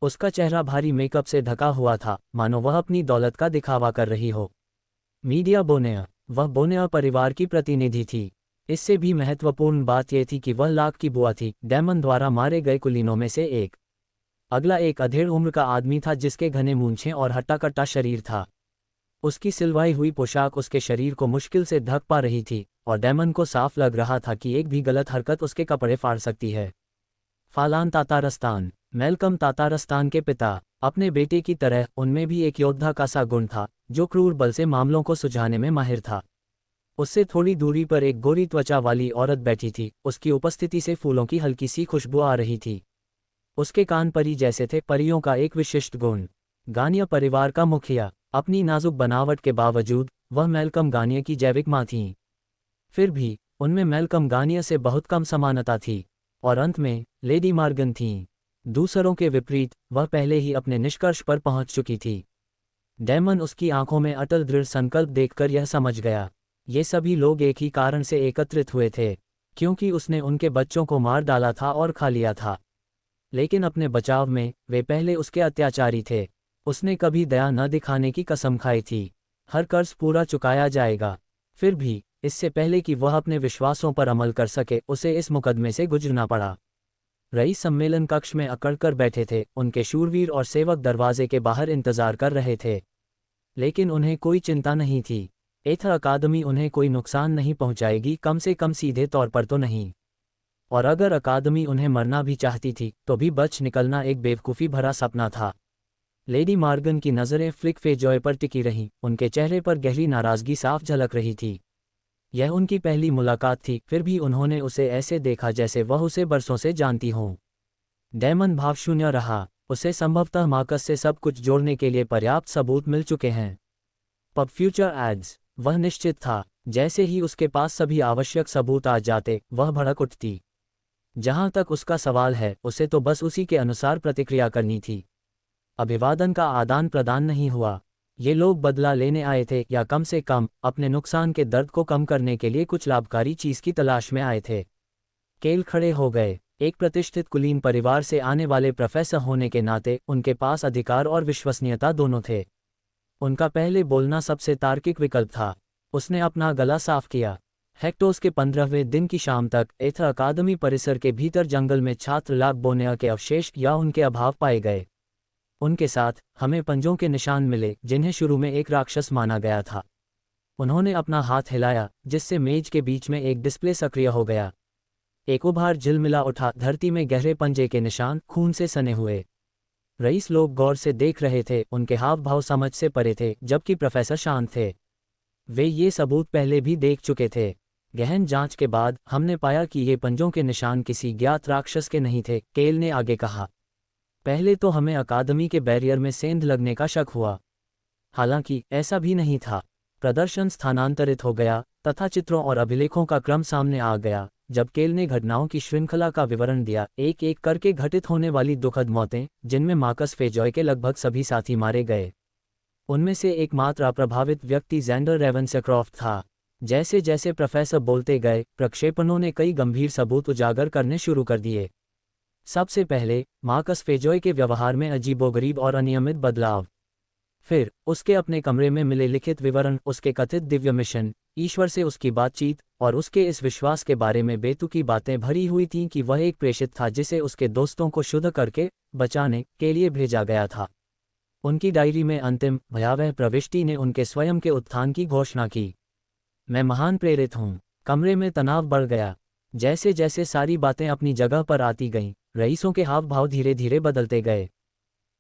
उसका चेहरा भारी मेकअप से ढका हुआ था, मानो वह अपनी दौलत का दिखावा कर रही हो। मीडिया बोनेया, वह बोनेया परिवार की प्रतिनिधि थी। इससे भी महत्वपूर्ण बात यह थी कि वह लाक की बुआ थी, डैमन द्वारा मारे गए कुलीनों में से एक। अगला एक अधेड़ उम्र का आदमी था जिसके घने मूंछें और हट्टा-कट्टा शरीर था। उसकी सिलवाई हुई पोशाक उसके शरीर को मुश्किल से ढक पा रही थी और डैमन को साफ लग रहा था कि एक भी गलत हरकत उसके कपड़े फाड़ सकती है। फालान तातारस्तान, मैल्कम तातारस्तान के पिता, अपने बेटे की तरह उनमें भी एक योद्धा का सा गुण था जो क्रूर बल से मामलों को सुलझाने में माहिर था। उससे थोड़ी दूरी पर एक गोरी त्वचा वाली औरत बैठी थी, उसकी उपस्थिति से फूलों की हल्की सी खुशबू आ रही थी। उसके कान परी जैसे थे, परियों का एक विशिष्ट गुण। गानिया परिवार का मुखिया, अपनी नाजुक बनावट के बावजूद वह मैल्कम गानिया की जैविक माँ थीं। फिर भी उनमें मैल्कम गानिया से बहुत कम समानता थी। और अंत में लेडी मॉर्गन थीं। दूसरों के विपरीत वह पहले ही अपने निष्कर्ष पर पहुंच चुकी थी। डैमन उसकी आंखों में अटल दृढ़ संकल्प देखकर यह समझ गया, ये सभी लोग एक ही कारण से एकत्रित हुए थे, क्योंकि उसने उनके बच्चों को मार डाला था और खा लिया था। लेकिन अपने बचाव में वे पहले उसके अत्याचारी थे। उसने कभी दया न दिखाने की कसम खाई थी। हर कर्ज पूरा चुकाया जाएगा। फिर भी इससे पहले कि वह अपने विश्वासों पर अमल कर सके, उसे इस मुकदमे से गुजरना पड़ा। रईस सम्मेलन कक्ष में अकड़कर बैठे थे, उनके शूरवीर और सेवक दरवाजे के बाहर इंतजार कर रहे थे। लेकिन उन्हें कोई चिंता नहीं थी। एथर अकादमी उन्हें कोई नुकसान नहीं पहुंचाएगी, कम से कम सीधे तौर पर तो नहीं। और अगर अकादमी उन्हें मरना भी चाहती थी तो भी बच निकलना एक बेवकूफ़ी भरा सपना था। लेडी मॉर्गन की नज़रें फ्लिक फेजॉय पर टिकी रहीं, उनके चेहरे पर गहरी नाराज़गी साफ झलक रही थी। यह उनकी पहली मुलाकात थी, फिर भी उन्होंने उसे ऐसे देखा जैसे वह उसे बरसों से जानती हों। डैमन भावशून्य रहा। उसे संभवतः मार्कस से सब कुछ जोड़ने के लिए पर्याप्त सबूत मिल चुके हैं। पब फ्यूचर एड्स, वह निश्चित था। जैसे ही उसके पास सभी आवश्यक सबूत आ जाते, वह भड़क उठती। जहां तक उसका सवाल है, उसे तो बस उसी के अनुसार प्रतिक्रिया करनी थी। अभिवादन का आदान प्रदान नहीं हुआ। ये लोग बदला लेने आए थे, या कम से कम अपने नुकसान के दर्द को कम करने के लिए कुछ लाभकारी चीज की तलाश में आए थे। केल खड़े हो गए। एक प्रतिष्ठित कुलीन परिवार से आने वाले प्रोफेसर होने के नाते उनके पास अधिकार और विश्वसनीयता दोनों थे। उनका पहले बोलना सबसे तार्किक विकल्प था। उसने अपना गला साफ किया। हेक्टोस के 15वें दिन की शाम तक एथर अकादमी परिसर के भीतर जंगल में छात्र लाग बोनेया के अवशेष या उनके अभाव पाए गए। उनके साथ हमें पंजों के निशान मिले, जिन्हें शुरू में एक राक्षस माना गया था। उन्होंने अपना हाथ हिलाया, जिससे मेज के बीच में एक डिस्प्ले सक्रिय हो गया। एक उभार झिलमिला उठा, धरती में गहरे पंजे के निशान खून से सने हुए। रईस लोग गौर से देख रहे थे, उनके हाव भाव समझ से परे थे, जबकि प्रोफेसर शांत थे। वे ये सबूत पहले भी देख चुके थे। गहन जांच के बाद हमने पाया कि ये पंजों के निशान किसी ज्ञात राक्षस के नहीं थे, केल ने आगे कहा। पहले तो हमें अकादमी के बैरियर में सेंध लगने का शक हुआ। हालांकि ऐसा भी नहीं था। प्रदर्शन स्थानांतरित हो गया तथा चित्रों और अभिलेखों का क्रम सामने आ गया। जब केल ने घटनाओं की श्रृंखला का विवरण दिया, एक एक करके घटित होने वाली दुखद मौतें, जिनमें मार्कस फेजॉय के लगभग सभी साथी मारे गए। उनमें से एकमात्र अप्रभावित व्यक्ति ज़ैंडर रेवेंसक्रॉफ्ट था। जैसे जैसे प्रोफेसर बोलते गए, प्रक्षेपणों ने कई गंभीर सबूत उजागर करने शुरू कर दिए। सबसे पहले मार्कस फेजॉय के व्यवहार में अजीबोगरीब और अनियमित बदलाव। फिर उसके अपने कमरे में मिले लिखित विवरण, उसके कथित दिव्य मिशन, ईश्वर से उसकी बातचीत, और उसके इस विश्वास के बारे में बेतुकी बातें भरी हुई थीं कि वह एक प्रेषित था जिसे उसके दोस्तों को शुद्ध करके बचाने के लिए भेजा गया था। उनकी डायरी में अंतिम भयावह प्रविष्टि ने उनके स्वयं के उत्थान की घोषणा की। मैं महान प्रेरित हूँ। कमरे में तनाव बढ़ गया। जैसे जैसे सारी बातें अपनी जगह पर आती गईं, रईसों के हाव भाव धीरे धीरे बदलते गए।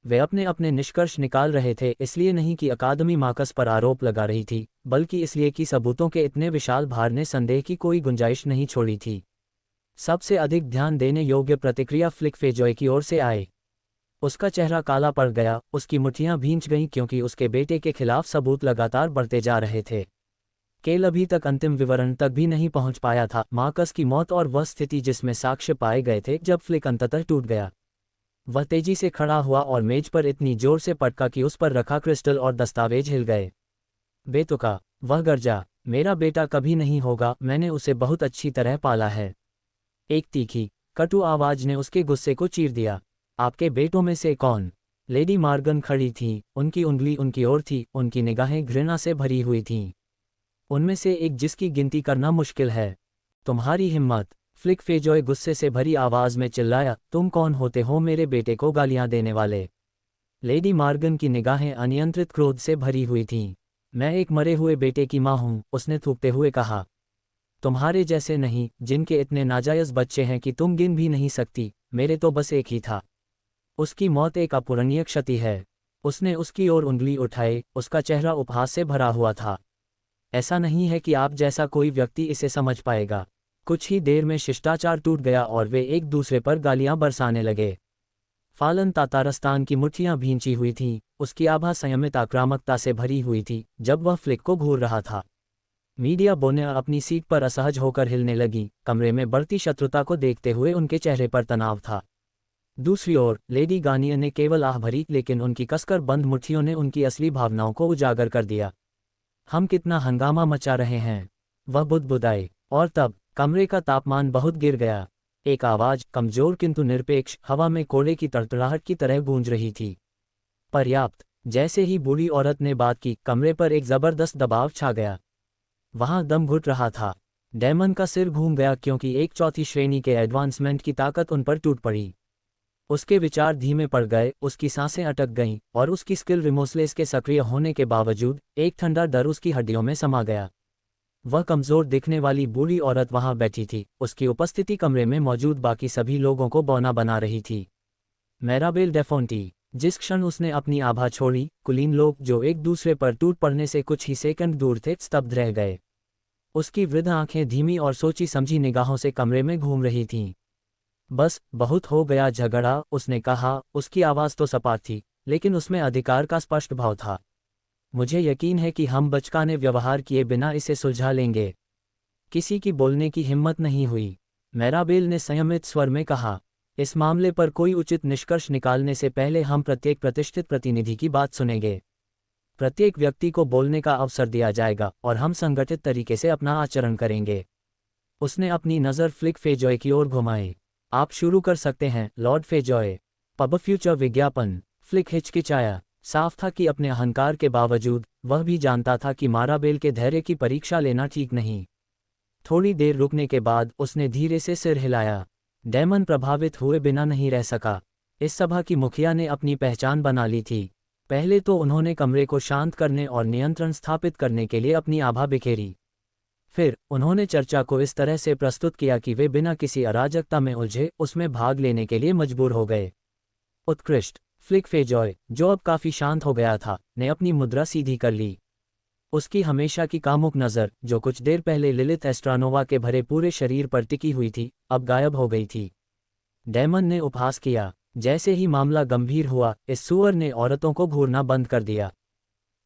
वे अपने अपने निष्कर्ष निकाल रहे थे, इसलिए नहीं कि अकादमी मार्कस पर आरोप लगा रही थी, बल्कि इसलिए कि सबूतों के इतने विशाल भार ने संदेह की कोई गुंजाइश नहीं छोड़ी थी। सबसे अधिक ध्यान देने योग्य प्रतिक्रिया फ्लिक फेजॉय की ओर से आए। उसका चेहरा काला पड़ गया, उसकी मुट्ठियां भींच गईं, क्योंकि उसके बेटे के खिलाफ सबूत लगातार बढ़ते जा रहे थे। केल अभी तक अंतिम विवरण तक भी नहीं पहुंच पाया था, मार्कस की मौत और वह स्थिति जिसमें साक्ष्य पाए गए थे, जब फ्लिक अंततः टूट गया। वह तेजी से खड़ा हुआ और मेज पर इतनी जोर से पटका कि उस पर रखा क्रिस्टल और दस्तावेज हिल गए। बेतुका, वह गर्जा, मेरा बेटा कभी नहीं होगा, मैंने उसे बहुत अच्छी तरह पाला है। एक तीखी, कटु आवाज ने उसके गुस्से को चीर दिया। आपके बेटों में से कौन? लेडी मॉर्गन खड़ी थी, उनकी उंगली उनकी ओर थी, उनकी निगाहें घृणा से भरी हुई थीं। उनमें से एक जिसकी गिनती करना मुश्किल है। तुम्हारी हिम्मत! फ्लिक फेजॉय गुस्से से भरी आवाज में चिल्लाया, तुम कौन होते हो मेरे बेटे को गालियां देने वाले? लेडी मॉर्गन की निगाहें अनियंत्रित क्रोध से भरी हुई थीं। मैं एक मरे हुए बेटे की मां हूं, उसने थूकते हुए कहा। तुम्हारे जैसे नहीं, जिनके इतने नाजायज बच्चे हैं कि तुम गिन भी नहीं सकती, मेरे तो बस एक ही था। उसकी मौत एक अपूरणीय क्षति है। उसने उसकी ओर उंगली उठाई, उसका चेहरा उपहास से भरा हुआ था। ऐसा नहीं है कि आप जैसा कोई व्यक्ति इसे समझ पाएगा। कुछ ही देर में शिष्टाचार टूट गया और वे एक दूसरे पर गालियां बरसाने लगे। फालन तातारस्तान की मुट्ठियां भींची हुई थीं, उसकी आभा संयमित आक्रामकता से भरी हुई थी जब वह फ्लिक को घूर रहा था। मीडिया बोने अपनी सीट पर असहज होकर हिलने लगी, कमरे में बढ़ती शत्रुता को देखते हुए उनके चेहरे पर तनाव था। दूसरी ओर लेडी गार्नियर ने केवल आह भरी, लेकिन उनकी कसकर बंद मुट्ठियों ने उनकी असली भावनाओं को उजागर कर दिया। हम कितना हंगामा मचा रहे हैं, वह बुदबुदाए। और तब कमरे का तापमान बहुत गिर गया। एक आवाज, कमजोर किंतु निरपेक्ष, हवा में कोड़े की तड़तड़ाहट की तरह गूंज रही थी। पर्याप्त। जैसे ही बूढ़ी औरत ने बात की, कमरे पर एक जबरदस्त दबाव छा गया। वहां दम घुट रहा था। डैमन का सिर घूम गया क्योंकि एक चौथी श्रेणी के एडवांसमेंट की ताकत उन पर टूट पड़ी। उसके विचार धीमे पड़ गए, उसकी सांसें अटक गईं, और उसकी स्किल रिमोर्सलेस के सक्रिय होने के बावजूद एक ठंडा डर उसकी हड्डियों में समा गया। वह कमजोर दिखने वाली बूढ़ी औरत वहां बैठी थी, उसकी उपस्थिति कमरे में मौजूद बाकी सभी लोगों को बौना बना रही थी। मैराबेल डेफोंटी। जिस क्षण उसने अपनी आभा छोड़ी, कुलीन लोग जो एक दूसरे पर टूट पड़ने से कुछ ही सेकंड दूर थे स्तब्ध रह गए। उसकी वृद्ध आंखें धीमी और सोची समझी निगाहों से कमरे में घूम रही थीं। बस बहुत हो गया झगड़ा, उसने कहा। उसकी आवाज़ तो सपाट थी, लेकिन उसमें अधिकार का स्पष्ट भाव था। मुझे यकीन है कि हम बचकाने व्यवहार किए बिना इसे सुलझा लेंगे। किसी की बोलने की हिम्मत नहीं हुई। मैराबेल ने संयमित स्वर में कहा, इस मामले पर कोई उचित निष्कर्ष निकालने से पहले हम प्रत्येक प्रतिष्ठित प्रतिनिधि की बात सुनेंगे। प्रत्येक व्यक्ति को बोलने का अवसर दिया जाएगा और हम संगठित तरीके से अपना आचरण करेंगे। उसने अपनी नज़र फ्लिक फेजॉय की ओर घुमाई। आप शुरू कर सकते हैं, लॉर्ड फेजॉय। पब फ्यूचर विज्ञापन। फ्लिक हिचकिचाया। साफ था कि अपने अहंकार के बावजूद वह भी जानता था कि माराबेल के धैर्य की परीक्षा लेना ठीक नहीं। थोड़ी देर रुकने के बाद उसने धीरे से सिर हिलाया। डैमन प्रभावित हुए बिना नहीं रह सका। इस सभा की मुखिया ने अपनी पहचान बना ली थी। पहले तो उन्होंने कमरे को शांत करने और नियंत्रण स्थापित करने के लिए अपनी आभा बिखेरी। फिर उन्होंने चर्चा को इस तरह से प्रस्तुत किया कि वे बिना किसी अराजकता में उलझे उसमें भाग लेने के लिए मजबूर हो गए। उत्कृष्ट। फ्लिक फेजॉय, जो अब काफी शांत हो गया था, ने अपनी मुद्रा सीधी कर ली। उसकी हमेशा की कामुक नज़र, जो कुछ देर पहले लिलिथ एस्ट्रानोवा के भरे पूरे शरीर पर टिकी हुई थी, अब गायब हो गई थी। डैमन ने उपहास किया। जैसे ही मामला गंभीर हुआ, इस सुअर ने औरतों को घूरना बंद कर दिया।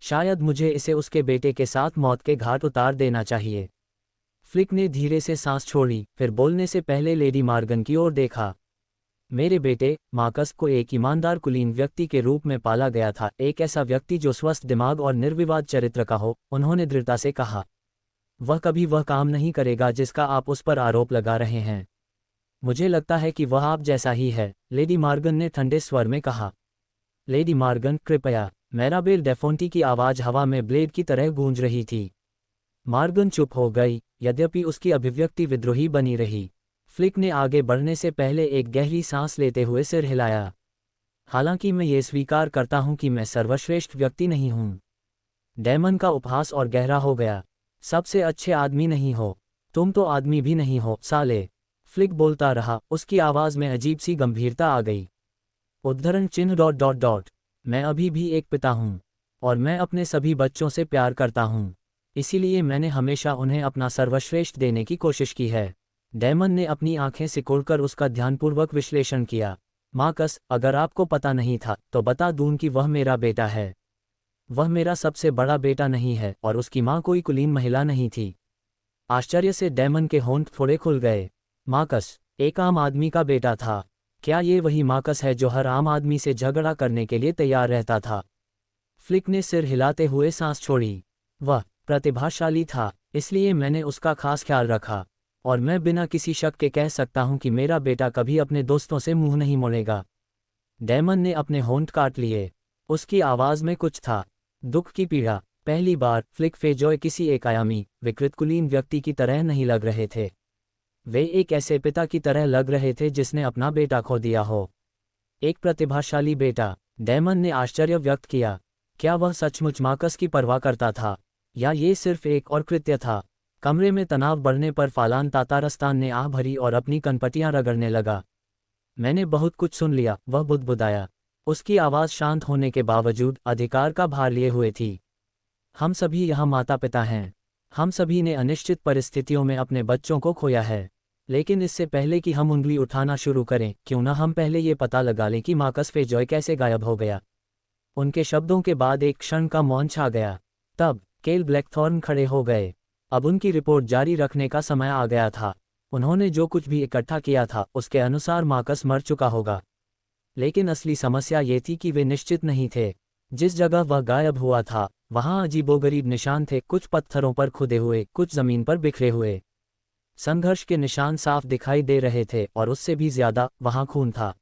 शायद मुझे इसे उसके बेटे के साथ मौत के घाट उतार देना चाहिए। फ्लिक ने धीरे से सांस छोड़ी, फिर बोलने से पहले लेडी मॉर्गन की ओर देखा। मेरे बेटे मार्कस को एक ईमानदार कुलीन व्यक्ति के रूप में पाला गया था, एक ऐसा व्यक्ति जो स्वस्थ दिमाग और निर्विवाद चरित्र का हो, उन्होंने दृढ़ता से कहा। वह कभी वह काम नहीं करेगा जिसका आप उस पर आरोप लगा रहे हैं। मुझे लगता है कि वह आप जैसा ही है, लेडी मॉर्गन ने ठंडे स्वर में कहा। लेडी मॉर्गन, कृपया। मैराबेल डेफोंटी की आवाज़ हवा में ब्लेड की तरह गूंज रही थी। मॉर्गन चुप हो गई, यद्यपि उसकी अभिव्यक्ति विद्रोही बनी रही। फ्लिक ने आगे बढ़ने से पहले एक गहरी सांस लेते हुए सिर हिलाया। हालांकि मैं ये स्वीकार करता हूं कि मैं सर्वश्रेष्ठ व्यक्ति नहीं हूं। डैमन का उपहास और गहरा हो गया। सबसे अच्छे आदमी नहीं हो, तुम तो आदमी भी नहीं हो, साले। फ्लिक बोलता रहा, उसकी आवाज़ में अजीब सी गंभीरता आ गई। उद्धरण चिन्ह ... मैं अभी भी एक पिता हूं, और मैं अपने सभी बच्चों से प्यार करता हूं। इसीलिए मैंने हमेशा उन्हें अपना सर्वश्रेष्ठ देने की कोशिश की है। डैमन ने अपनी आंखें सिकोड़कर उसका ध्यानपूर्वक विश्लेषण किया। मार्कस, अगर आपको पता नहीं था तो बता दूं कि वह मेरा बेटा है। वह मेरा सबसे बड़ा बेटा नहीं है, और उसकी माँ कोई कुलीन महिला नहीं थी। आश्चर्य से डैमन के होंठ थोड़े खुल गए। मार्कस एक आम आदमी का बेटा था। क्या ये वही मार्कस है जो हर आम आदमी से झगड़ा करने के लिए तैयार रहता था? फ्लिक ने सिर हिलाते हुए सांस छोड़ी। वह प्रतिभाशाली था, इसलिए मैंने उसका खास ख्याल रखा, और मैं बिना किसी शक के कह सकता हूं कि मेरा बेटा कभी अपने दोस्तों से मुंह नहीं मोड़ेगा। डैमन ने अपने होंठ काट लिए। उसकी आवाज़ में कुछ था, दुख की पीड़ा। पहली बार फ्लिक फेजॉय किसी एकायामी, विकृत कुलीन व्यक्ति की तरह नहीं लग रहे थे। वे एक ऐसे पिता की तरह लग रहे थे जिसने अपना बेटा खो दिया हो। एक प्रतिभाशाली बेटा, डैमन ने आश्चर्य व्यक्त किया। क्या वह सचमुच मार्कस की परवाह करता था, या ये सिर्फ एक और कृत्य था? कमरे में तनाव बढ़ने पर फालान तातारस्तान ने आह भरी और अपनी कनपटियां रगड़ने लगा। मैंने बहुत कुछ सुन लिया, वह बुदबुदाया। उसकी आवाज़ शांत होने के बावजूद अधिकार का भार लिए हुए थी। हम सभी यहाँ माता पिता हैं। हम सभी ने अनिश्चित परिस्थितियों में अपने बच्चों को खोया है। लेकिन इससे पहले कि हम उंगली उठाना शुरू करें, क्यों ना हम पहले ये पता लगा लें कि मार्कस फेजॉय कैसे गायब हो गया। उनके शब्दों के बाद एक क्षण का मौन छा गया। तब केल ब्लैकथॉर्न खड़े हो गए। अब उनकी रिपोर्ट जारी रखने का समय आ गया था। उन्होंने जो कुछ भी इकट्ठा किया था उसके अनुसार मार्कस मर चुका होगा। लेकिन असली समस्या ये थी कि वे निश्चित नहीं थे। जिस जगह वह गायब हुआ था वहां अजीबोगरीब निशान थे, कुछ पत्थरों पर खुदे हुए, कुछ जमीन पर बिखरे हुए। संघर्ष के निशान साफ दिखाई दे रहे थे और उससे भी ज्यादा वहां खून था।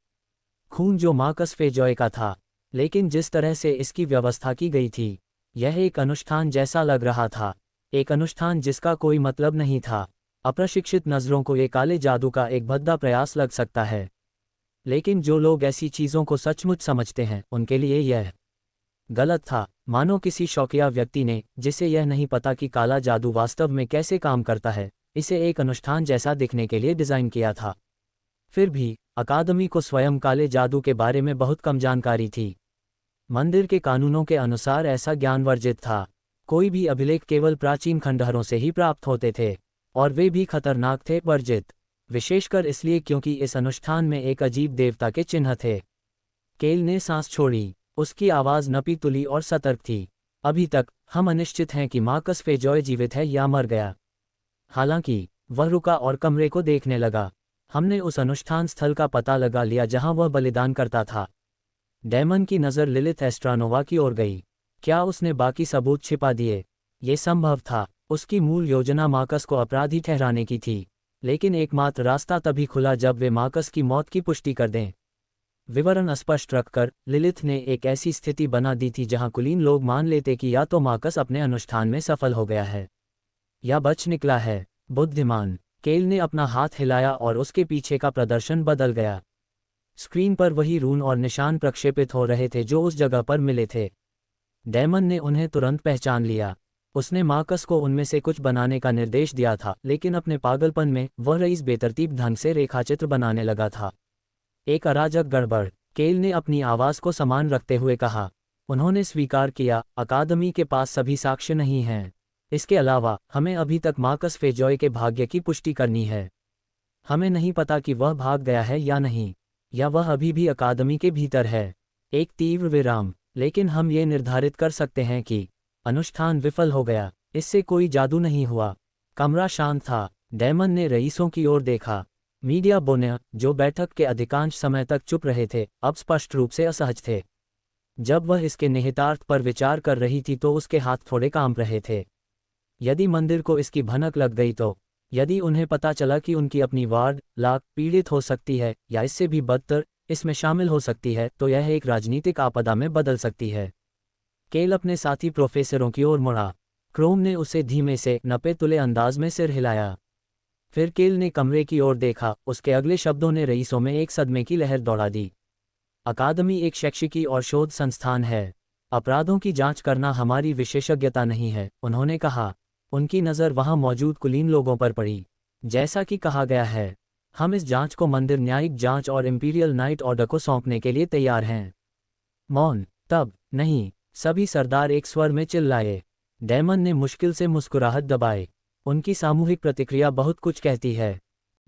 खून जो मार्कस फेजॉय का था। लेकिन जिस तरह से इसकी व्यवस्था की गई थी, यह एक अनुष्ठान जैसा लग रहा था। एक अनुष्ठान जिसका कोई मतलब नहीं था। अप्रशिक्षित नजरों को ये काले जादू का एक भद्दा प्रयास लग सकता है, लेकिन जो लोग ऐसी चीजों को सचमुच समझते हैं उनके लिए यह गलत था। मानो किसी शौकिया व्यक्ति ने, जिसे यह नहीं पता कि काला जादू वास्तव में कैसे काम करता है, इसे एक अनुष्ठान जैसा दिखने के लिए डिजाइन किया था। फिर भी अकादमी को स्वयं काले जादू के बारे में बहुत कम जानकारी थी। मंदिर के कानूनों के अनुसार ऐसा ज्ञान वर्जित था। कोई भी अभिलेख केवल प्राचीन खंडहरों से ही प्राप्त होते थे, और वे भी खतरनाक थे, वर्जित। विशेषकर इसलिए क्योंकि इस अनुष्ठान में एक अजीब देवता के चिन्ह थे। केल ने सांस छोड़ी। उसकी आवाज़ नपी तुली और सतर्क थी। अभी तक हम अनिश्चित हैं कि मार्कस फेजॉय जीवित है या मर गया। हालांकि वह रुका और कमरे को देखने लगा। हमने उस अनुष्ठान स्थल का पता लगा लिया जहां वह बलिदान करता था। डैमन की नज़र लिलिथ एस्ट्रानोवा की ओर गई। क्या उसने बाकी सबूत छिपा दिए? ये संभव था। उसकी मूल योजना मार्कस को अपराधी ठहराने की थी, लेकिन एकमात्र रास्ता तभी खुला जब वे मार्कस की मौत की पुष्टि कर दें। विवरण अस्पष्ट रखकर लिलिथ ने एक ऐसी स्थिति बना दी थी जहां कुलीन लोग मान लेते कि या तो मार्कस अपने अनुष्ठान में सफल हो गया है या बच निकला है। बुद्धिमान। केल ने अपना हाथ हिलाया और उसके पीछे का प्रदर्शन बदल गया। स्क्रीन पर वही रून और निशान प्रक्षेपित हो रहे थे जो उस जगह पर मिले थे। डैमन ने उन्हें तुरंत पहचान लिया। उसने मार्कस को उनमें से कुछ बनाने का निर्देश दिया था, लेकिन अपने पागलपन में वह रईस बेतरतीब ढंग से रेखाचित्र बनाने लगा था। एक अराजक गड़बड़। केल ने अपनी आवाज़ को समान रखते हुए कहा। उन्होंने स्वीकार किया, अकादमी के पास सभी साक्ष्य नहीं हैं। इसके अलावा हमें अभी तक मार्कस फेजॉय के भाग्य की पुष्टि करनी है। हमें नहीं पता कि वह भाग गया है या नहीं, या वह अभी भी अकादमी के भीतर है। एक तीव्र विराम। लेकिन हम ये निर्धारित कर सकते हैं कि अनुष्ठान विफल हो गया। इससे कोई जादू नहीं हुआ। कमरा शांत था। डैमन ने रईसों की ओर देखा। मीडिया बोने, जो बैठक के अधिकांश समय तक चुप रहे थे, अब स्पष्ट रूप से असहज थे। जब वह इसके निहितार्थ पर विचार कर रही थी तो उसके हाथ थोड़े कांप रहे थे। यदि मंदिर को इसकी भनक लग गई तो, यदि उन्हें पता चला कि उनकी अपनी वार्ड लाख पीड़ित हो सकती है, या इससे भी बदतर इसमें शामिल हो सकती है, तो यह एक राजनीतिक आपदा में बदल सकती है। केल अपने साथी प्रोफेसरों की ओर मुड़ा। क्रोम ने उसे धीमे से नपे तुले अंदाज में सिर हिलाया। फिर केल ने कमरे की ओर देखा। उसके अगले शब्दों ने रईसों में एक सदमे की लहर दौड़ा दी। अकादमी एक शैक्षिकी और शोध संस्थान है। अपराधों की जांच करना हमारी विशेषज्ञता नहीं है, उन्होंने कहा। उनकी नज़र वहां मौजूद कुलीन लोगों पर पड़ी। जैसा कि कहा गया है, हम इस जांच को मंदिर न्यायिक जांच और इंपीरियल नाइट ऑर्डर को सौंपने के लिए तैयार हैं। मौन। तब नहीं, सभी सरदार एक स्वर में चिल्लाए। डैमन ने मुश्किल से मुस्कुराहट दबाए। उनकी सामूहिक प्रतिक्रिया बहुत कुछ कहती है।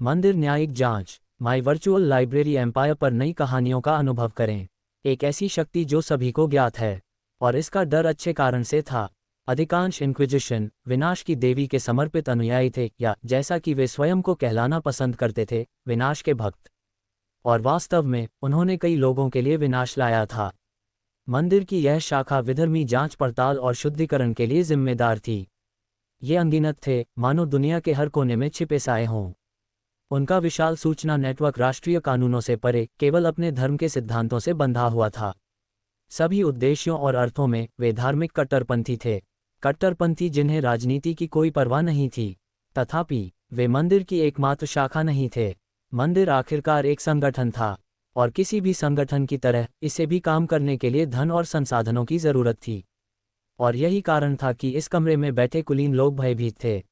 मंदिर न्यायिक जांच। माई वर्चुअल लाइब्रेरी एम्पायर पर नई कहानियों का अनुभव करें। एक ऐसी शक्ति जो सभी को ज्ञात है, और इसका डर अच्छे कारण से था। अधिकांश इंक्विजिशन विनाश की देवी के समर्पित अनुयायी थे, या जैसा कि वे स्वयं को कहलाना पसंद करते थे, विनाश के भक्त। और वास्तव में उन्होंने कई लोगों के लिए विनाश लाया था। मंदिर की यह शाखा विधर्मी जांच पड़ताल और शुद्धिकरण के लिए जिम्मेदार थी। ये अनगिनत थे, मानो दुनिया के हर कोने में छिपे साए हों। उनका विशाल सूचना नेटवर्क राष्ट्रीय कानूनों से परे केवल अपने धर्म के सिद्धांतों से बंधा हुआ था। सभी उद्देश्यों और अर्थों में वे धार्मिक कट्टरपंथी थे। कट्टरपंथी जिन्हें राजनीति की कोई परवाह नहीं थी। तथापि वे मंदिर की एकमात्र शाखा नहीं थे। मंदिर आखिरकार एक संगठन था, और किसी भी संगठन की तरह इसे भी काम करने के लिए धन और संसाधनों की जरूरत थी। और यही कारण था कि इस कमरे में बैठे कुलीन लोग भयभीत थे।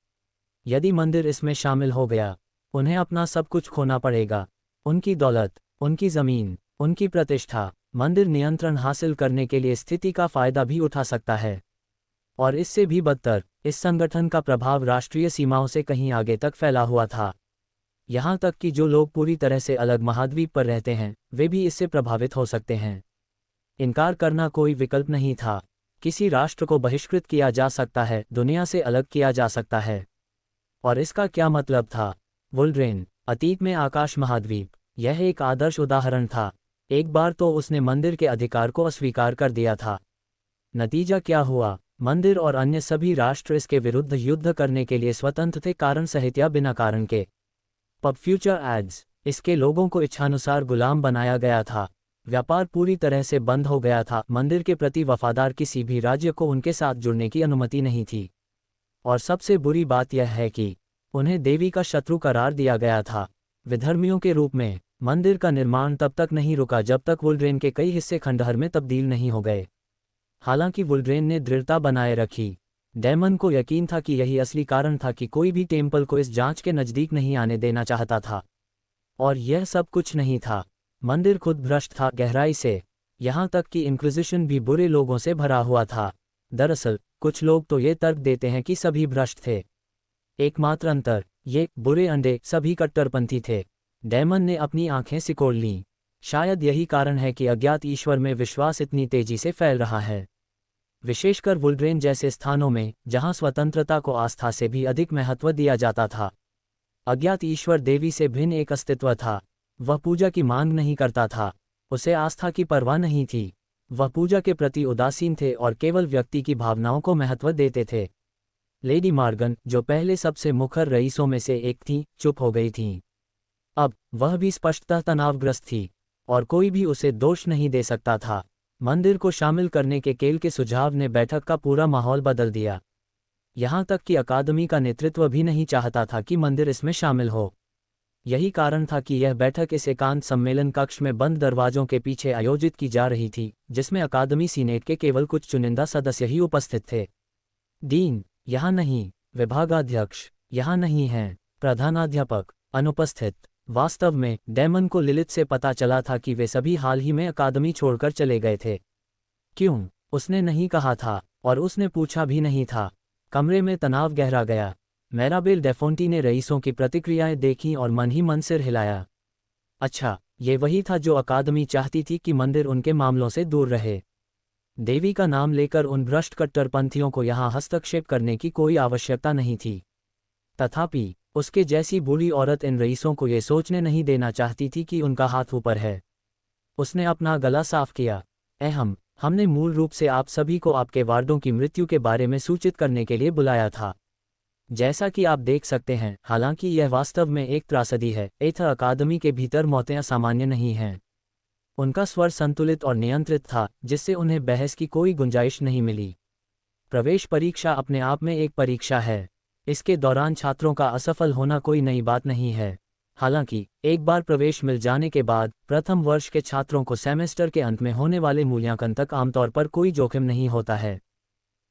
यदि मंदिर इसमें शामिल हो गया, उन्हें अपना सब कुछ खोना पड़ेगा, उनकी दौलत, उनकी जमीन, उनकी प्रतिष्ठा। मंदिर नियंत्रण हासिल करने के लिए स्थिति का फायदा भी उठा सकता है। और इससे भी बदतर, इस संगठन का प्रभाव राष्ट्रीय सीमाओं से कहीं आगे तक फैला हुआ था। यहाँ तक कि जो लोग पूरी तरह से अलग महाद्वीप पर रहते हैं, वे भी इससे प्रभावित हो सकते हैं। इनकार करना कोई विकल्प नहीं था। किसी राष्ट्र को बहिष्कृत किया जा सकता है, दुनिया से अलग किया जा सकता है। और इसका क्या मतलब था? वुल्ड्रेन, अतीत में आकाश महाद्वीप, यह एक आदर्श उदाहरण था। एक बार तो उसने मंदिर के अधिकार को अस्वीकार कर दिया था। नतीजा क्या हुआ? मंदिर और अन्य सभी राष्ट्र इसके विरुद्ध युद्ध करने के लिए स्वतंत्र थे, कारण सहित या बिना कारण के। पब फ्यूचर एड्स, इसके लोगों को इच्छानुसार गुलाम बनाया गया था। व्यापार पूरी तरह से बंद हो गया था। मंदिर के प्रति वफादार किसी भी राज्य को उनके साथ जुड़ने की अनुमति नहीं थी। और सबसे बुरी बात यह है कि उन्हें देवी का शत्रु करार दिया गया था, विधर्मियों के रूप में। मंदिर का निर्माण तब तक नहीं रुका जब तक वुल्ड्रेन के कई हिस्से खंडहर में तब्दील नहीं हो गए। हालांकि वुल्ड्रेन ने दृढ़ता बनाए रखी। डेमन को यकीन था कि यही असली कारण था कि कोई भी टेम्पल को इस जांच के नज़दीक नहीं आने देना चाहता था। और यह सब कुछ नहीं था। मंदिर खुद भ्रष्ट था, गहराई से। यहाँ तक कि इंक्विजिशन भी बुरे लोगों से भरा हुआ था। दरअसल कुछ लोग तो ये तर्क देते हैं कि सभी भ्रष्ट थे। एकमात्र अंतर, ये बुरे अंडे सभी कट्टरपंथी थे। डेमन ने अपनी आंखें सिकोड़ लीं। शायद यही कारण है कि अज्ञात ईश्वर में विश्वास इतनी तेजी से फैल रहा है, विशेषकर वुल्ड्रेन जैसे स्थानों में जहां स्वतंत्रता को आस्था से भी अधिक महत्व दिया जाता था। अज्ञात ईश्वर देवी से भिन्न एक अस्तित्व था। वह पूजा की मांग नहीं करता था, उसे आस्था की परवाह नहीं थी। वह पूजा के प्रति उदासीन थे और केवल व्यक्ति की भावनाओं को महत्व देते थे। लेडी मॉर्गन, जो पहले सबसे मुखर रईसों में से एक थीं, चुप हो गई थीं। अब वह भी स्पष्टतः तनावग्रस्त थी, और कोई भी उसे दोष नहीं दे सकता था। मंदिर को शामिल करने के केल के सुझाव ने बैठक का पूरा माहौल बदल दिया। यहाँ तक कि अकादमी का नेतृत्व भी नहीं चाहता था कि मंदिर इसमें शामिल हो। यही कारण था कि यह बैठक इस एकांत सम्मेलन कक्ष में बंद दरवाजों के पीछे आयोजित की जा रही थी, जिसमें अकादमी सीनेट के केवल कुछ चुनिंदा सदस्य ही उपस्थित थे। डीन यहाँ नहीं, विभागाध्यक्ष यहाँ नहीं हैं, प्रधानाध्यापक अनुपस्थित। वास्तव में डेमन को लिलिथ से पता चला था कि वे सभी हाल ही में अकादमी छोड़कर चले गए थे। क्यों? उसने नहीं कहा था, और उसने पूछा भी नहीं था। कमरे में तनाव गहरा गया। मैराबेल डेफोंटी ने रईसों की प्रतिक्रियाएं देखीं और मन ही मन सिर हिलाया। अच्छा, ये वही था जो अकादमी चाहती थी कि मंदिर उनके मामलों से दूर रहे। देवी का नाम लेकर उन भ्रष्ट कट्टरपंथियों को यहाँ हस्तक्षेप करने की कोई आवश्यकता नहीं थी। तथापि उसके जैसी बूढ़ी औरत इन रईसों को ये सोचने नहीं देना चाहती थी कि उनका हाथ ऊपर है। उसने अपना गला साफ किया। हमने मूल रूप से आप सभी को आपके वार्डों की मृत्यु के बारे में सूचित करने के लिए बुलाया था। जैसा कि आप देख सकते हैं, हालांकि यह वास्तव में एक त्रासदी है, एथर अकादमी के भीतर मौतें असामान्य नहीं हैं। उनका स्वर संतुलित और नियंत्रित था, जिससे उन्हें बहस की कोई गुंजाइश नहीं मिली। प्रवेश परीक्षा अपने आप में एक परीक्षा है। इसके दौरान छात्रों का असफल होना कोई नई बात नहीं है। हालांकि एक बार प्रवेश मिल जाने के बाद प्रथम वर्ष के छात्रों को सेमेस्टर के अंत में होने वाले मूल्यांकन तक आमतौर पर कोई जोखिम नहीं होता है।